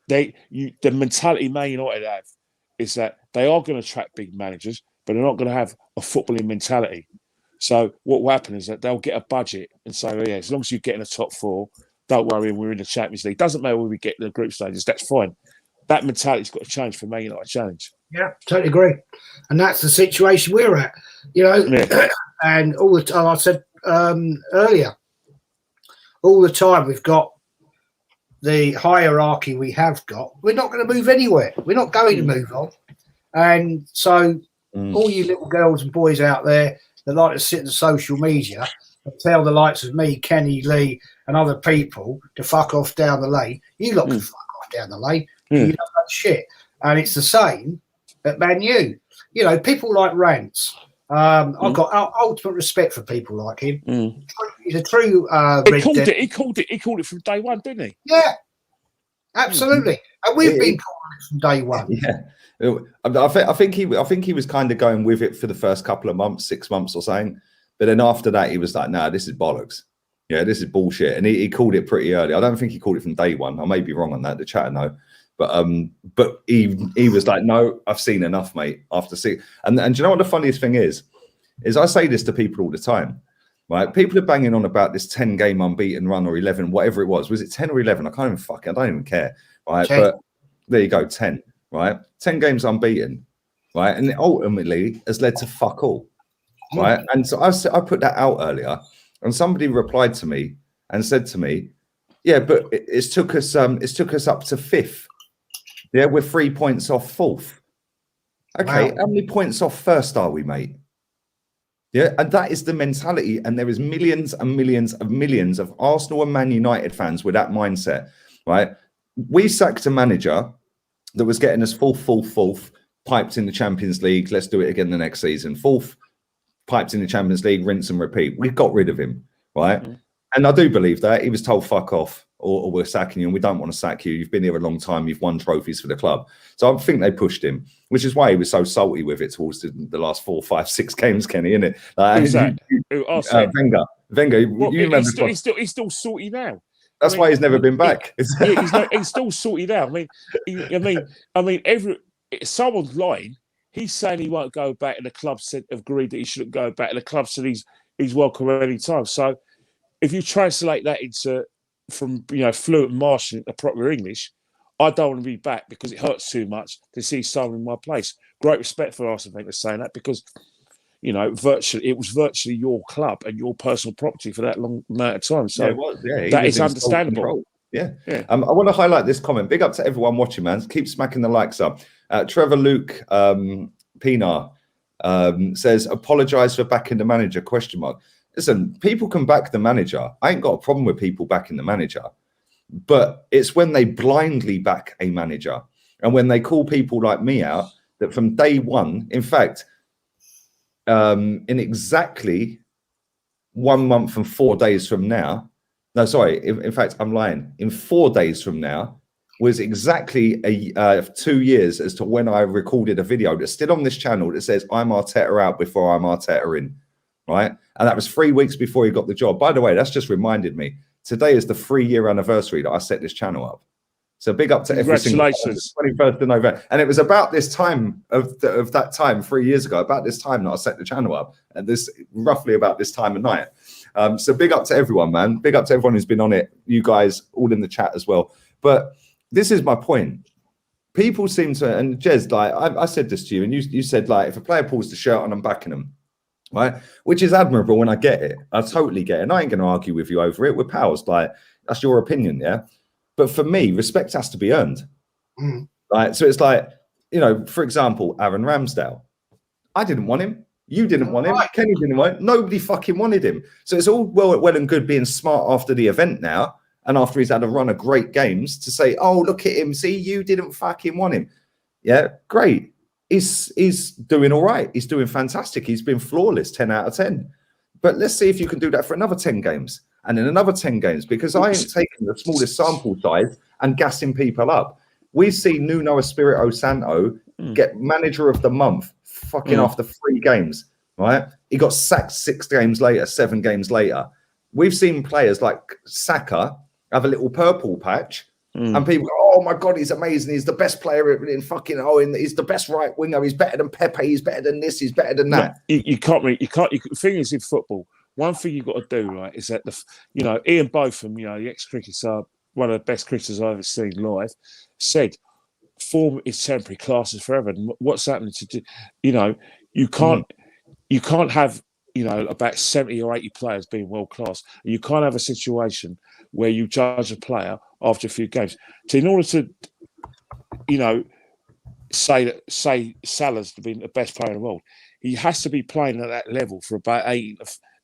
The mentality Man United have is that they are going to attract big managers, but they're not going to have a footballing mentality. So what will happen is that they'll get a budget and say, oh, yeah, as long as you get in the top four, don't worry, we're in the Champions League. Doesn't matter when we get in the group stages, that's fine. That mentality's got to change for Man United challenge. Yeah, totally agree. And that's the situation we're at, you know. And all the time, I said earlier, all the time we've got the hierarchy we have got. We're not going to move anywhere. We're not going to move on. And so all you little girls and boys out there that like to sit on social media and tell the likes of me, Kenny, Lee, and other people to fuck off down the lane, you lot can fuck off down the lane. You don't know shit. And it's the same at Man U. You know, people like Rance. I've got ultimate respect for people like him. He's a true He called it from day one, didn't he? Yeah, absolutely. And we've been calling it from day one. Yeah. I think he was kind of going with it for the first couple of months, 6 months or something. But then after that, he was like, "Nah, this is bollocks. Yeah, this is bullshit." And he called it pretty early. I don't think he called it from day one. I may be wrong on that. The chat, no. But he was like, "No, I've seen enough, mate." After six, and do you know what the funniest thing is I say this to people all the time, right? People are banging on about this 10-game unbeaten run or 11, whatever it was. Was it 10 or 11? I can't even I don't even care, right? 10. But there you go, 10. Right, 10 games unbeaten, right, and it ultimately has led to fuck all, right. And so I put that out earlier, and somebody replied to me and said to me, "Yeah, but it's took us up to fifth. Yeah, we're 3 points off fourth. Okay, How many points off first are we, mate? Yeah, and that is the mentality, and there is millions and millions of millions of Arsenal and Man United fans with that mindset, right? We sacked a manager that was getting us fourth, piped in the Champions League. Let's do it again the next season. Fourth, piped in the Champions League, rinse and repeat. We got rid of him, right? And I do believe that. He was told, fuck off, or we're sacking you, and we don't want to sack you. You've been here a long time. You've won trophies for the club. So I think they pushed him, which is why he was so salty with it towards the last 4, 5, 6 games, Kenny, isn't it? Wenger, well, you remember. He's still salty now. That's why he's never been back. He's still sorted out. I mean, someone's lying. He's saying he won't go back, and the club said agreed that he shouldn't go back, and the club said he's welcome any time. So if you translate that from fluent Martian to proper English, I don't want to be back because it hurts too much to see someone in my place. Great respect for Arsenal for saying that, because it was virtually your club and your personal property for that long amount of time. So that is understandable. Yeah. I want to highlight this comment. Big up to everyone watching, man. Keep smacking the likes up. Trevor Luke Pinar says, apologise for backing the manager, ? Listen, people can back the manager. I ain't got a problem with people backing the manager. But it's when they blindly back a manager and when they call people like me out that from day one, in fact, in exactly 1 month and 4 days from now, in fact, I'm lying. In 4 days from now was exactly 2 years as to when I recorded a video that's still on this channel that says I'm Arteta out before I'm Arteta in, right? And that was 3 weeks before he got the job. By the way, that's just reminded me. Today is the 3-year anniversary that I set this channel up. So big up to every single person. 21st of November. And it was about this time of that time, 3 years ago, about this time that I set the channel up. And this roughly about this time of night. So big up to everyone, man. Big up to everyone who's been on it. You guys all in the chat as well. But this is my point. People seem to, and Jez, like I said this to you, and you said, like, if a player pulls the shirt on, I'm backing them. Right, which is admirable, and I get it. I totally get it. And I ain't going to argue with you over it. We're pals. Like, that's your opinion, yeah. But for me, respect has to be earned. Right, so it's like, for example, Aaron Ramsdale. I didn't want him. You didn't want him. Kenny didn't want him. Nobody fucking wanted him. So it's all well and good being smart after the event now, and after he's had a run of great games, to say, "Oh, look at him. See, you didn't fucking want him." Yeah, great. He's doing all right. He's doing fantastic. He's been flawless, 10 out of 10. But let's see if you can do that for another 10 games and then another 10 games, because I ain't taking the smallest sample size and gassing people up. We see Nuno Espirito Santo get manager of the month fucking after 3 games, right? He got sacked 6 games later, 7 games later. We've seen players like Saka have a little purple patch. And people go, oh my God, he's amazing. He's the best player in fucking, he's the best right winger. He's better than Pepe. He's better than this. He's better than that. No, you can't. The thing is, in football, one thing you've got to do, right, is that Ian Botham, the ex-cricketer, one of the best cricketers I've ever seen live, said, form is temporary, class is forever. And what's happening to do, you can't have, about 70 or 80 players being world class. You can't have a situation where you judge a player after a few games. So in order to, say Salah's been the best player in the world, he has to be playing at that level for about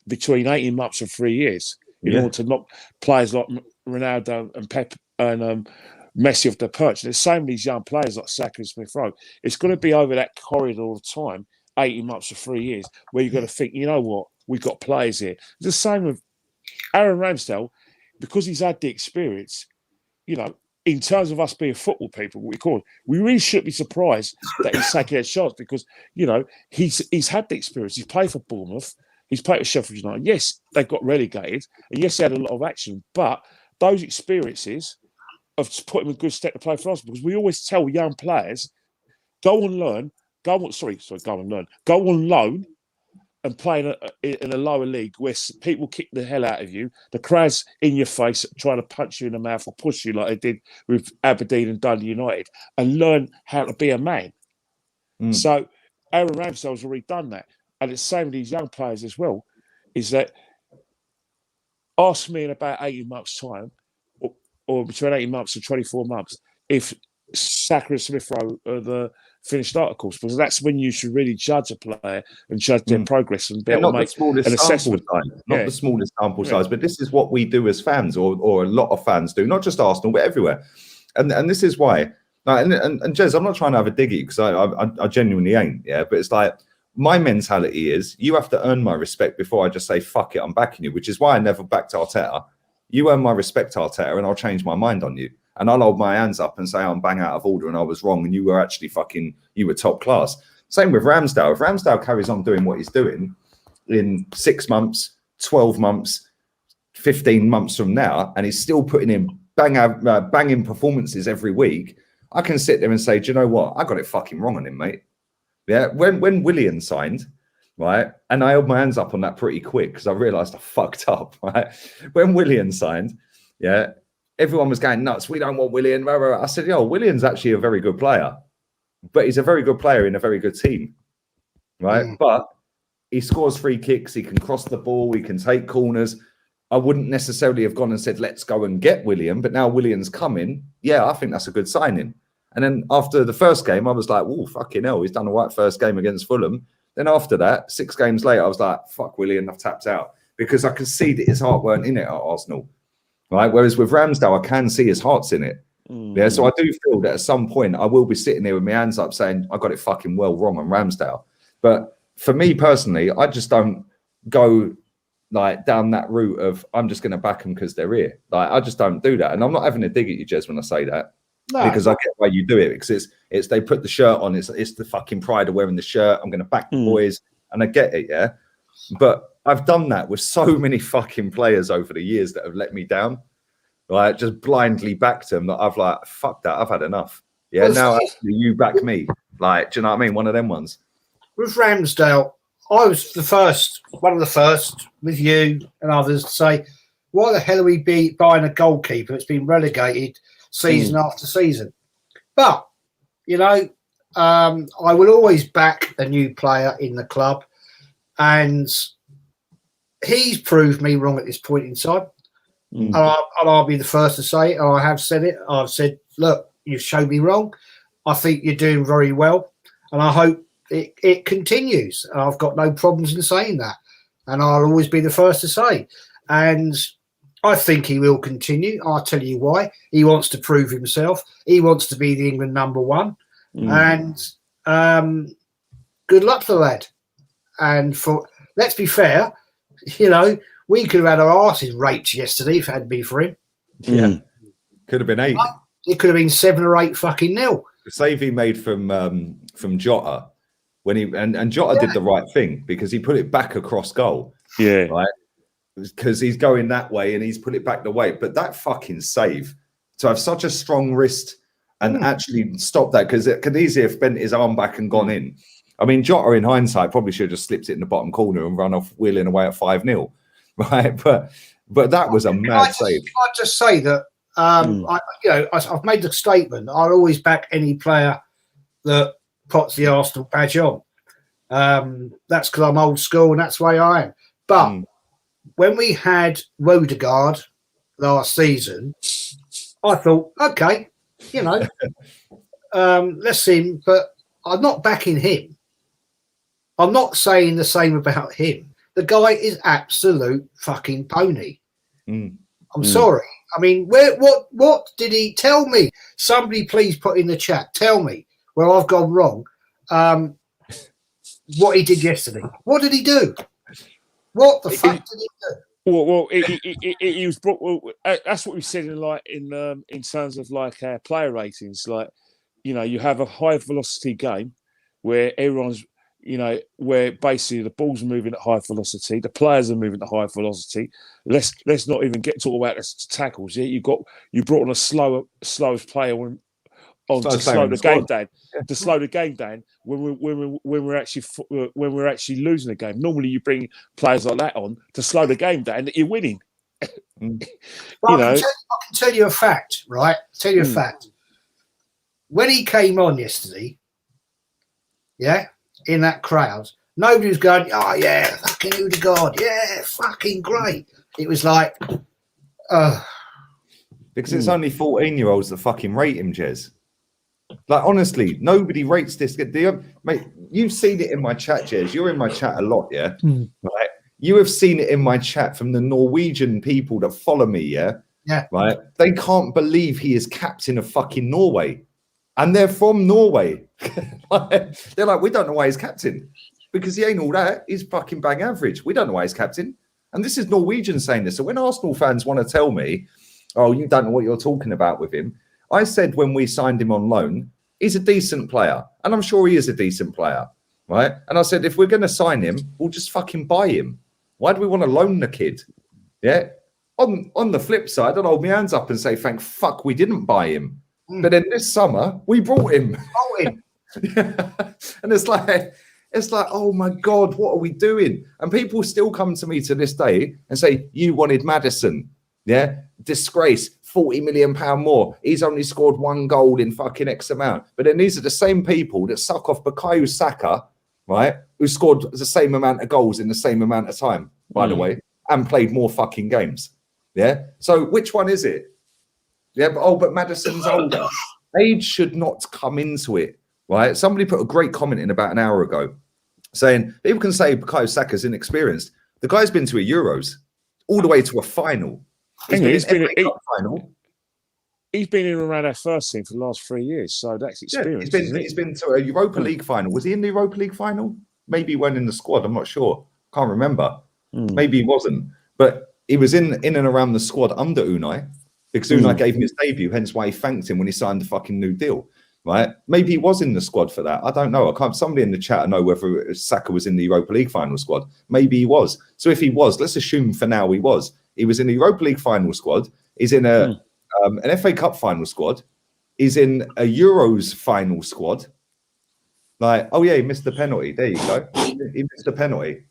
between 18 months and 3 years in order to knock players like Ronaldo and Pep and Messi off the perch. And the same with these young players like Saka and Smith Rowe. It's going to be over that corridor all the time, 18 months or 3 years, where you're going to think, you know what, we've got players here. It's the same with Aaron Ramsdale, because he's had the experience, in terms of us being football people, what we call it, we really shouldn't be surprised that he's taking a chance because, he's had the experience. He's played for Bournemouth. He's played for Sheffield United. Yes, they got relegated. And yes, they had a lot of action. But those experiences have put him in a good step to play for us, because we always tell young players, go on loan and play in a lower league where people kick the hell out of you, the crowd's in your face trying to punch you in the mouth or push you like they did with Aberdeen and Dundee United, and learn how to be a man. So Aaron Ramsdale's already done that. And it's the same with these young players as well, is that ask me in about 18 months' time, or between 18 months and 24 months, if Saka and Smith Rowe are the finished articles, because that's when you should really judge a player and judge their progress and be able to make an assessment. Not the smallest sample size, but this is what we do as fans, or a lot of fans do, not just Arsenal, but everywhere. And this is why. And Jez, I'm not trying to have a dig at you, because I genuinely ain't. Yeah, but it's like, my mentality is you have to earn my respect before I just say fuck it, I'm backing you, which is why I never backed Arteta. You earn my respect, Arteta, and I'll change my mind on you. And I'll hold my hands up and say I'm bang out of order and I was wrong and you were actually you were top class. Same with Ramsdale. If Ramsdale carries on doing what he's doing in 6 months, 12 months, 15 months from now, and he's still putting in banging performances every week, I can sit there and say, do you know what? I got it fucking wrong on him, mate. Yeah. When Willian signed, right? And I held my hands up on that pretty quick because I realised I fucked up, right? When Willian signed, yeah, everyone was going nuts. We don't want Willian. Blah, blah, blah. I said, yo, Willian's actually a very good player, but he's a very good player in a very good team, right? But he scores free kicks. He can cross the ball. He can take corners. I wouldn't necessarily have gone and said, let's go and get Willian. But now Willian's coming. Yeah, I think that's a good signing. And then after the first game, I was like, oh, fucking hell, he's done a right first game against Fulham. Then after that, 6 games later, I was like, fuck Willian, I've tapped out. Because I could see that his heart weren't in it at Arsenal. Right? Whereas with Ramsdale, I can see his heart's in it. Yeah, so I do feel that at some point, I will be sitting there with my hands up saying, I got it fucking well wrong on Ramsdale. But for me personally, I just don't go like down that route of, I'm just going to back them because they're here. Like, I just don't do that. And I'm not having a dig at you, Jez, when I say that. No. Because I get why you do it, because it's they put the shirt on, it's the fucking pride of wearing the shirt. I'm going to back the boys, and I get it, yeah. But I've done that with so many fucking players over the years that have let me down. Like, just blindly backed them that I've like, fuck that, I've had enough. Yeah, now actually you back me. Like, do you know what I mean? One of them ones. With Ramsdale, I was one of the first with you and others to say, why the hell are we buying a goalkeeper that's been relegated season after season? But, you know, I will always back a new player in the club, and he's proved me wrong at this point in time. And I'll be the first to say it, and I have said it. I've said, look, you've showed me wrong. I think you're doing very well, and I hope it continues. And I've got no problems in saying that, and I'll always be the first to say. And I think he will continue. I'll tell you why. He wants to prove himself. He wants to be the England #1. And good luck to the lad. And let's be fair, you know, we could have had our asses raped yesterday if it hadn't been for him. Yeah. Could have been 8. It could have been 7 or 8 fucking nil. The save he made from Jota, when and Jota did the right thing because he put it back across goal. Yeah. Right? Because he's going that way and he's put it back the way. But that fucking save, to have such a strong wrist and actually stop that, because it could easily have bent his arm back and gone in. I mean, Jota, in hindsight, probably should have just slipped it in the bottom corner and run off wheeling away at 5-0. Right? But that was a mad save. I just say that, I've made the statement. I'll always back any player that puts the Arsenal badge on. That's because I'm old school and that's the way I am. But when we had Odegaard last season, I thought, okay, you know, let's see him, but I'm not backing him. I'm not saying the same about him. The guy is absolute fucking pony. I'm sorry. I mean, what did he tell me? Somebody please put in the chat. Tell me where I've gone wrong. What he did yesterday. What did he do? What the fuck did he do? Well, he was brought. Well, that's what we said in terms of like player ratings. Like, you know, you have a high velocity game where everyone's, you know, where basically the ball's moving at high velocity, the players are moving at high velocity. Let's not even talk about the tackles. Yeah, you brought on a slowest player to slow the game down. To slow the game down when we're actually losing the game. Normally, you bring players like that on to slow the game down that you're winning. I can tell you a fact, right? Tell you a fact. When he came on yesterday, yeah, in that crowd, nobody was going, oh yeah, fucking Odegaard, yeah, fucking great. It was like, because it's only 14-year-olds that fucking rate him, Jez. Like, honestly, nobody rates this. Mate, you've seen it in my chat, Jez. You're in my chat a lot, yeah? Right? You have seen it in my chat from the Norwegian people that follow me, yeah? Yeah. Right? They can't believe he is captain of fucking Norway. And they're from Norway. They're like, we don't know why he's captain. Because he ain't all that. He's fucking bang average. We don't know why he's captain. And this is Norwegian saying this. So when Arsenal fans want to tell me, oh, you don't know what you're talking about with him, I said when we signed him on loan, he's a decent player. And I'm sure he is a decent player, right? And I said, if we're going to sign him, we'll just fucking buy him. Why do we want to loan the kid? Yeah. On the flip side, I'd hold my hands up and say, thank fuck we didn't buy him. But then this summer, we brought him. Yeah. And it's like, It's like, oh my God, what are we doing? And people still come to me to this day and say, you wanted Maddison. Yeah. Disgrace, £40 million more. He's only scored 1 goal in fucking X amount. But then these are the same people that suck off Bukayo Saka, right? Who scored the same amount of goals in the same amount of time, by the way, and played more fucking games. Yeah. So which one is it? Yeah. But Maddison's older. Age should not come into it, right? Somebody put a great comment in about an hour ago saying people can say Bukayo Saka's inexperienced. The guy's been to a Euros, all the way to a final. He's been in final. He's been in around our first team for the last 3 years, so that's experience. Yeah, he's been to a Europa League final. Was he in the Europa League final? Maybe he went in the squad. I'm not sure. Can't remember. Maybe he wasn't. But he was in and around the squad under Unai because Unai gave him his debut, hence why he thanked him when he signed the fucking new deal. Right? Maybe he was in the squad for that. I don't know. I can't. Somebody in the chat know whether Saka was in the Europa League final squad. Maybe he was. So if he was, let's assume for now he was. He was in the Europa League final squad. He's in an FA Cup final squad. He's in a Euros final squad. Like, oh yeah, he missed the penalty. There you go. He missed the penalty.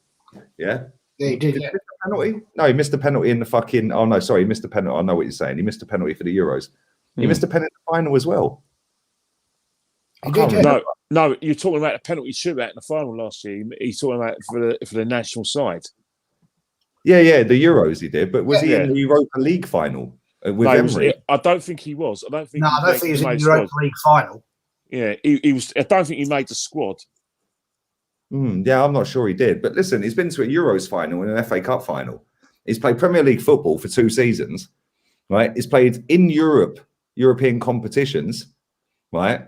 Yeah. Yeah, he did. He missed the penalty? No, he missed the penalty in the fucking. Oh no, sorry, he missed the penalty. I know what you're saying. He missed the penalty for the Euros. He missed the penalty in the final as well. No, you're talking about a penalty shootout in the final last year. He's talking about for the national side. Yeah, the Euros he did, but was he in the Europa League final with Emery? I don't think he was. I don't think he was in the Europa League final. Yeah, he was. I don't think he made the squad. Yeah, I'm not sure he did. But listen, he's been to a Euros final and an FA Cup final. He's played Premier League football for 2 seasons, right? He's played in European competitions, right?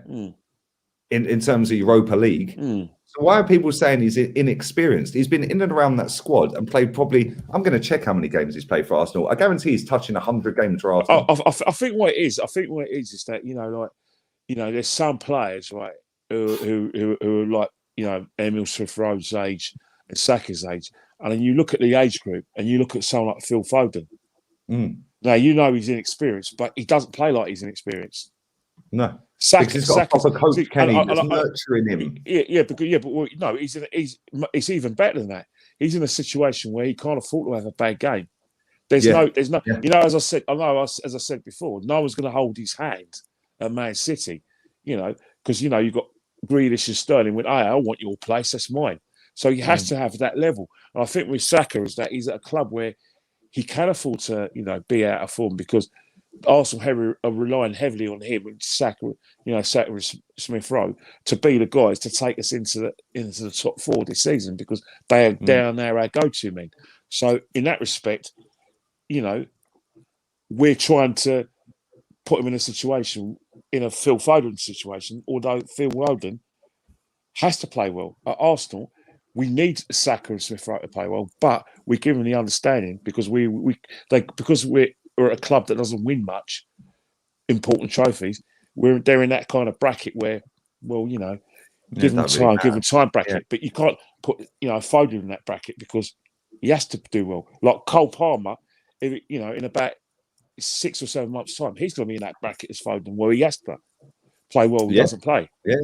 In terms of Europa League. So why are people saying he's inexperienced? He's been in and around that squad and played probably, I'm going to check how many games he's played for Arsenal. I guarantee he's touching 100 games for Arsenal. I think what it is is that, there's some players, right, who are like, Emil Smith-Rowe's age and Saka's age. And then you look at the age group and you look at someone like Phil Foden. Now, he's inexperienced, but he doesn't play like he's inexperienced. No. Saka's got a proper coach, Kenny, that's nurturing him. It's even better than that. He's in a situation where he can't afford to have a bad game. There's no, as I said before, no one's going to hold his hand at Man City, because you've got Grealish and Sterling went, I want your place, that's mine. So he has to have that level. And I think with Saka is that he's at a club where he can afford to, be out of form because Arsenal are relying heavily on him and Saka, Saka Smith-Rowe to be the guys to take us into the top 4 this season because they are down there our go-to men. So in that respect, we're trying to put him in a situation, in a Phil Foden situation, although Phil Foden has to play well. At Arsenal, we need Saka and Smith-Rowe to play well, but we give them the understanding because we're a club that doesn't win much important trophies. They're in that kind of bracket where, give them time bracket. Yeah. But you can't put, Foden in that bracket because he has to do well. Like Cole Palmer, in about 6 or 7 months' time, he's going to be in that bracket as Foden where he has to play well. He doesn't play. Yeah.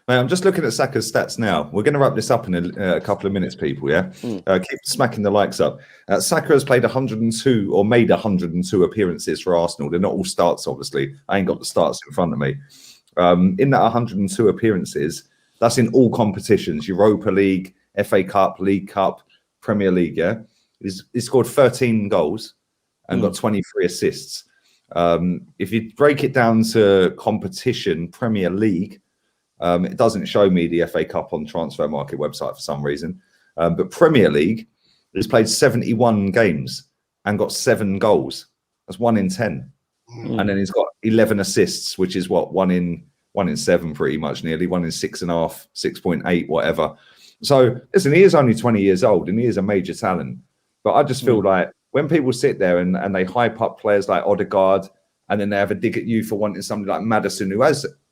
Mate, I'm just looking at Saka's stats now. We're going to wrap this up in a couple of minutes, people, yeah? Keep smacking the likes up. Saka has played 102 or made 102 appearances for Arsenal. They're not all starts, obviously. I ain't got the starts in front of me. In that 102 appearances, that's in all competitions, Europa League, FA Cup, League Cup, Premier League, yeah? He's scored 13 goals and got 23 assists. If you break it down to competition, Premier League, it doesn't show me the FA Cup on Transfer Market website for some reason. But Premier League, he's played 71 games and got 7 goals. That's 1 in 10. And then he's got 11 assists, which is what, 1 in 7 pretty much nearly, 1 in 6.5, 6.8, whatever. So listen, he is only 20 years old and he is a major talent. But I just feel like when people sit there and they hype up players like Odegaard and then they have a dig at you for wanting somebody like Maddison, who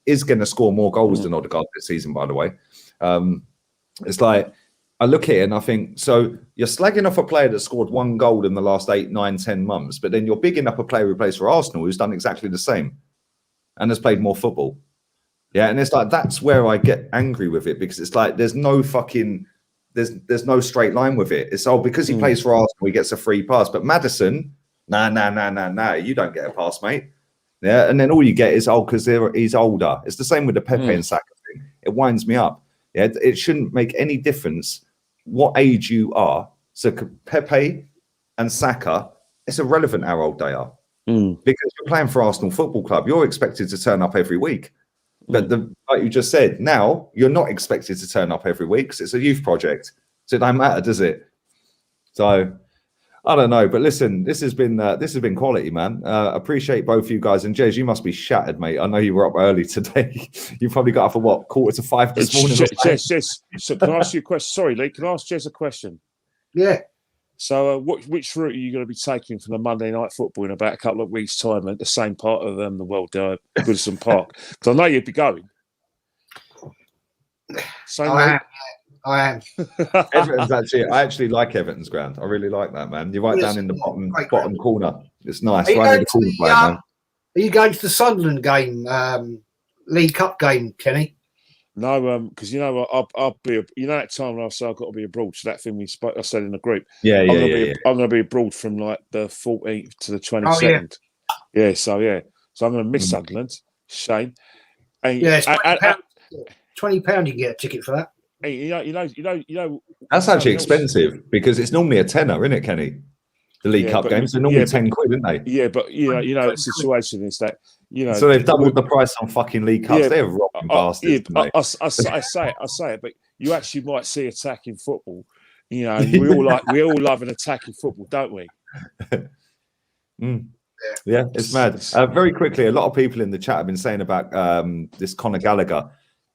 is going to score more goals than Odegaard this season, by the way. It's like, I look at it and I think, so you're slagging off a player that scored 1 goal in the last 8, 9, 10 months, but then you're bigging up a player who plays for Arsenal who's done exactly the same and has played more football. Yeah, and it's like that's where I get angry with it, because it's like there's no straight line with it. It's because he plays for Arsenal, he gets a free pass. But Maddison, nah, you don't get a pass, mate. Yeah, and then all you get is because he's older. It's the same with the Pepe and Saka thing. It winds me up. Yeah, it shouldn't make any difference what age you are. So Pepe and Saka, it's irrelevant how old they are, because you're playing for Arsenal Football Club. You're expected to turn up every week. But like you just said, now you're not expected to turn up every week because it's a youth project. So it don't matter, does it? So I don't know. But listen, this has been quality, man. Appreciate both you guys. And Jez, you must be shattered, mate. I know you were up early today. You probably got up at what, 4:45 this morning? Jez, so can I ask you a question? Sorry, Lee, can I ask Jez a question? Yeah. So which route are you going to be taking for the Monday night football in about a couple of weeks' time at the same part of the world, Goodison Park? Because I know you'd be going. I am. Everton's I actually like Everton's ground. I really like that, man. You're right down in the bottom corner. It's nice. Right in the corner, man. Are you going to the Sunderland game, League Cup game, Kenny? No, because I'll be. That time when I said I've got to be abroad. So that thing I said in the group. I'm going to be abroad from like the 14th to the 22nd. So I'm going to miss Sunderland. Shame. And, it's £20 you can get a ticket for that. You know. That's actually expensive because it's normally a tenner, isn't it, Kenny? The League Cup games are normally 10 quid, isn't they? Yeah, but the situation is that So they've doubled the price on fucking League Cups. They're robbing bastards. I say it, but you actually might see attacking football. We all love an attacking football, don't we? Yeah, it's mad. Very quickly, a lot of people in the chat have been saying about this Conor Gallagher.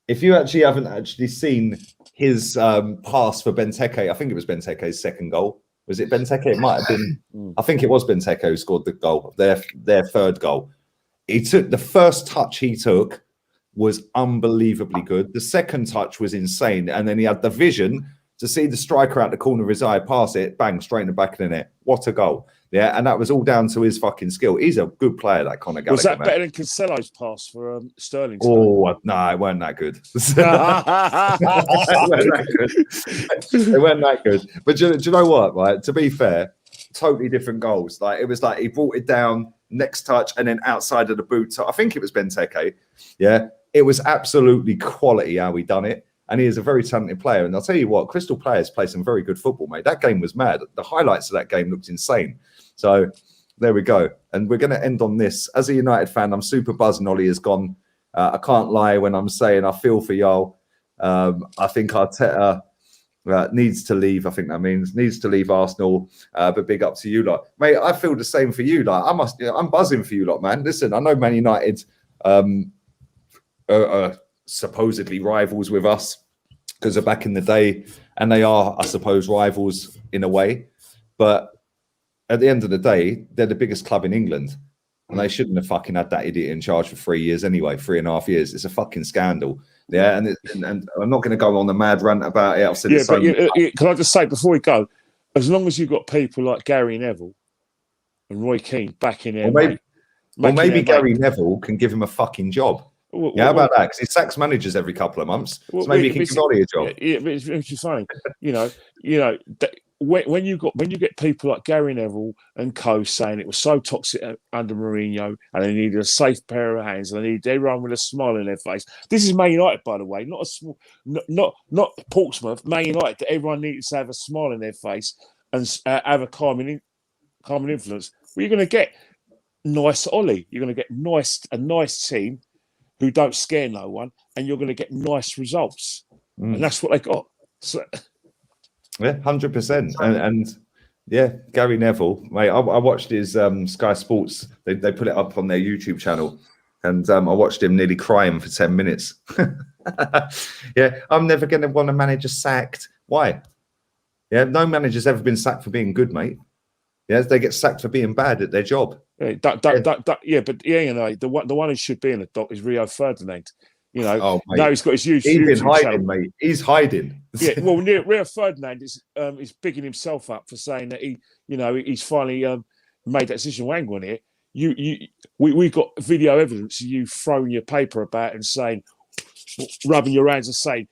If you actually haven't seen his pass for Benteke, I think it was Benteke's second goal. Was it Benteke? It might have been. I think it was Benteke who scored the goal, their third goal. The first touch he took was unbelievably good. The second touch was insane. And then he had the vision to see the striker out the corner of his eye, pass it, bang, straight in the back of the net. What a goal. Yeah, and that was all down to his fucking skill. He's a good player, that Conor Gallagher. Was that better than Cancelo's pass for Sterling? Oh, no, it weren't that good. It weren't that good. But do you know what, right? To be fair, totally different goals. Like, it was like he brought it down, next touch, and then outside of the boot. So I think it was Benteke. Yeah, it was absolutely quality how he done it. And he is a very talented player. And I'll tell you what, Crystal Palace play some very good football, mate. That game was mad. The highlights of that game looked insane. So there we go. And we're going to end on this. As a United fan, I'm super buzzing Ollie has gone. I can't lie when I'm saying I feel for y'all. I think Arteta needs to leave. I think that means needs to leave Arsenal. But big up to you lot. Mate, I feel the same for you. Like, I'm buzzing for you lot, man. Listen, I know Man United supposedly rivals with us because of back in the day, and they are, I suppose, rivals in a way. But at the end of the day, they're the biggest club in England, and they shouldn't have fucking had that idiot in charge for 3 years anyway. 3.5 years. It's a fucking scandal. Yeah, and I'm not going to go on a mad rant about it. I've said can I just say before we go, as long as you've got people like Gary Neville and Roy Keane backing him, maybe Gary Neville can give him a fucking job. How about that? Because he sacks managers every couple of months, so maybe he can give Ollie a job. Yeah, but it's funny, when you get people like Gary Neville and co saying it was so toxic under Mourinho, and they needed a safe pair of hands, and they needed everyone with a smile on their face. This is Man United, by the way, not Portsmouth. Man United, that everyone needs to have a smile on their face and have a calming influence. Well, you're going to get nice Ollie. You're going to get a nice team who don't scare no one, and you're going to get nice results. And that's what they got. So, yeah, 100%. And yeah, Gary Neville, mate, I watched his Sky Sports. They put it up on their YouTube channel, and I watched him nearly crying for 10 minutes. Yeah, I'm never going to want a manager sacked. Why? Yeah, no manager's ever been sacked for being good, mate. Yeah, they get sacked for being bad at their job. Yeah, the one who should be in the dock is Rio Ferdinand. Now he's got his huge. He's been hiding, mate. He's hiding. Yeah, well, Rio Ferdinand is bigging himself up for saying that he's finally made that decision. Wenger on it. We got video evidence of you throwing your paper about and saying rubbing your hands and saying,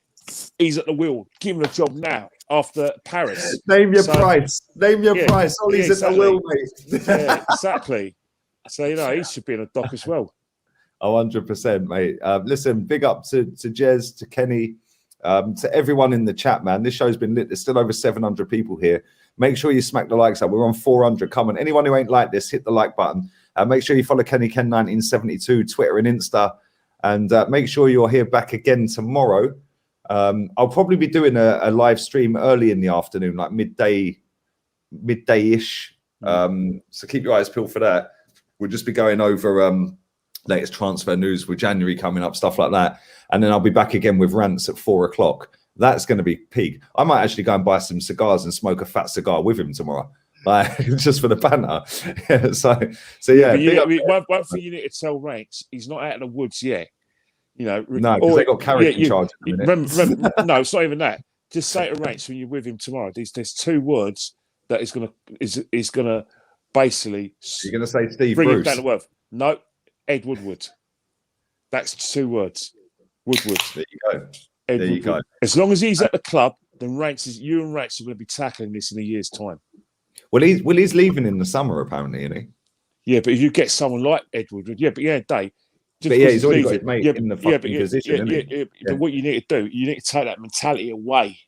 he's at the wheel, give him a job now after Paris. Name your price. Name your price. Ollie's at the wheel, mate. Yeah, exactly. So, he should be in a dock as well. 100%, mate. Listen, big up to Jez, to Kenny, to everyone in the chat, man. This show's been lit. There's still over 700 people here. Make sure you smack the likes up. We're on 400. Come on. Anyone who ain't like this, hit the like button. Make sure you follow Kenny Ken 1972, Twitter and Insta. And make sure you're here back again tomorrow. I'll probably be doing a live stream early in the afternoon, like midday-ish. So keep your eyes peeled for that. We'll just be going over latest transfer news with January coming up, stuff like that. And then I'll be back again with rants at 4 o'clock. That's going to be peak. I might actually go and buy some cigars and smoke a fat cigar with him tomorrow, like just for the banter. so yeah. One thing you need to tell Ranks, he's not out of the woods yet. No, because they got Carrick in charge. Remember, no, it's not even that. Just say to Ranks when you're with him tomorrow. There's 2 words that is gonna basically. You're gonna say Steve bring Bruce. Him down to earth. No, Ed Woodward. That's 2 words. Woodward. There you go. Ed there you Woodward. go. As long as he's at the club, then you and Ranks are going to be tackling this in a year's time. Well, he's leaving in the summer apparently, isn't he? Yeah, but if you get someone like Ed Woodward, Dave. But yeah, he's already got his mate in the fucking position, isn't he? But what you need to do, you need to take that mentality away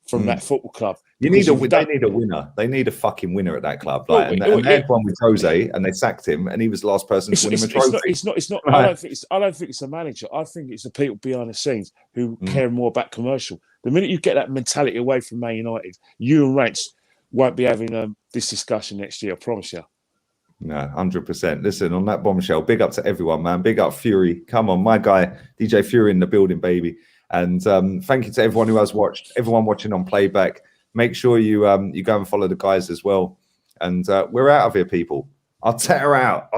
from that football club. They need a winner. They need a fucking winner at that club. Like, and they had one with Jose, and they sacked him, and he was the last person to win him a trophy. It's not. Right. I don't think it's the manager. I think it's the people behind the scenes who care more about commercial. The minute you get that mentality away from Man United, you and Rance won't be having this discussion next year. I promise you. No, 100%. Listen, on that bombshell, big up to everyone, man. Big up Fury. Come on, my guy, DJ Fury in the building, baby. And thank you to everyone who has watched, everyone watching on playback. Make sure you go and follow the guys as well. And we're out of here, people. Arteta out.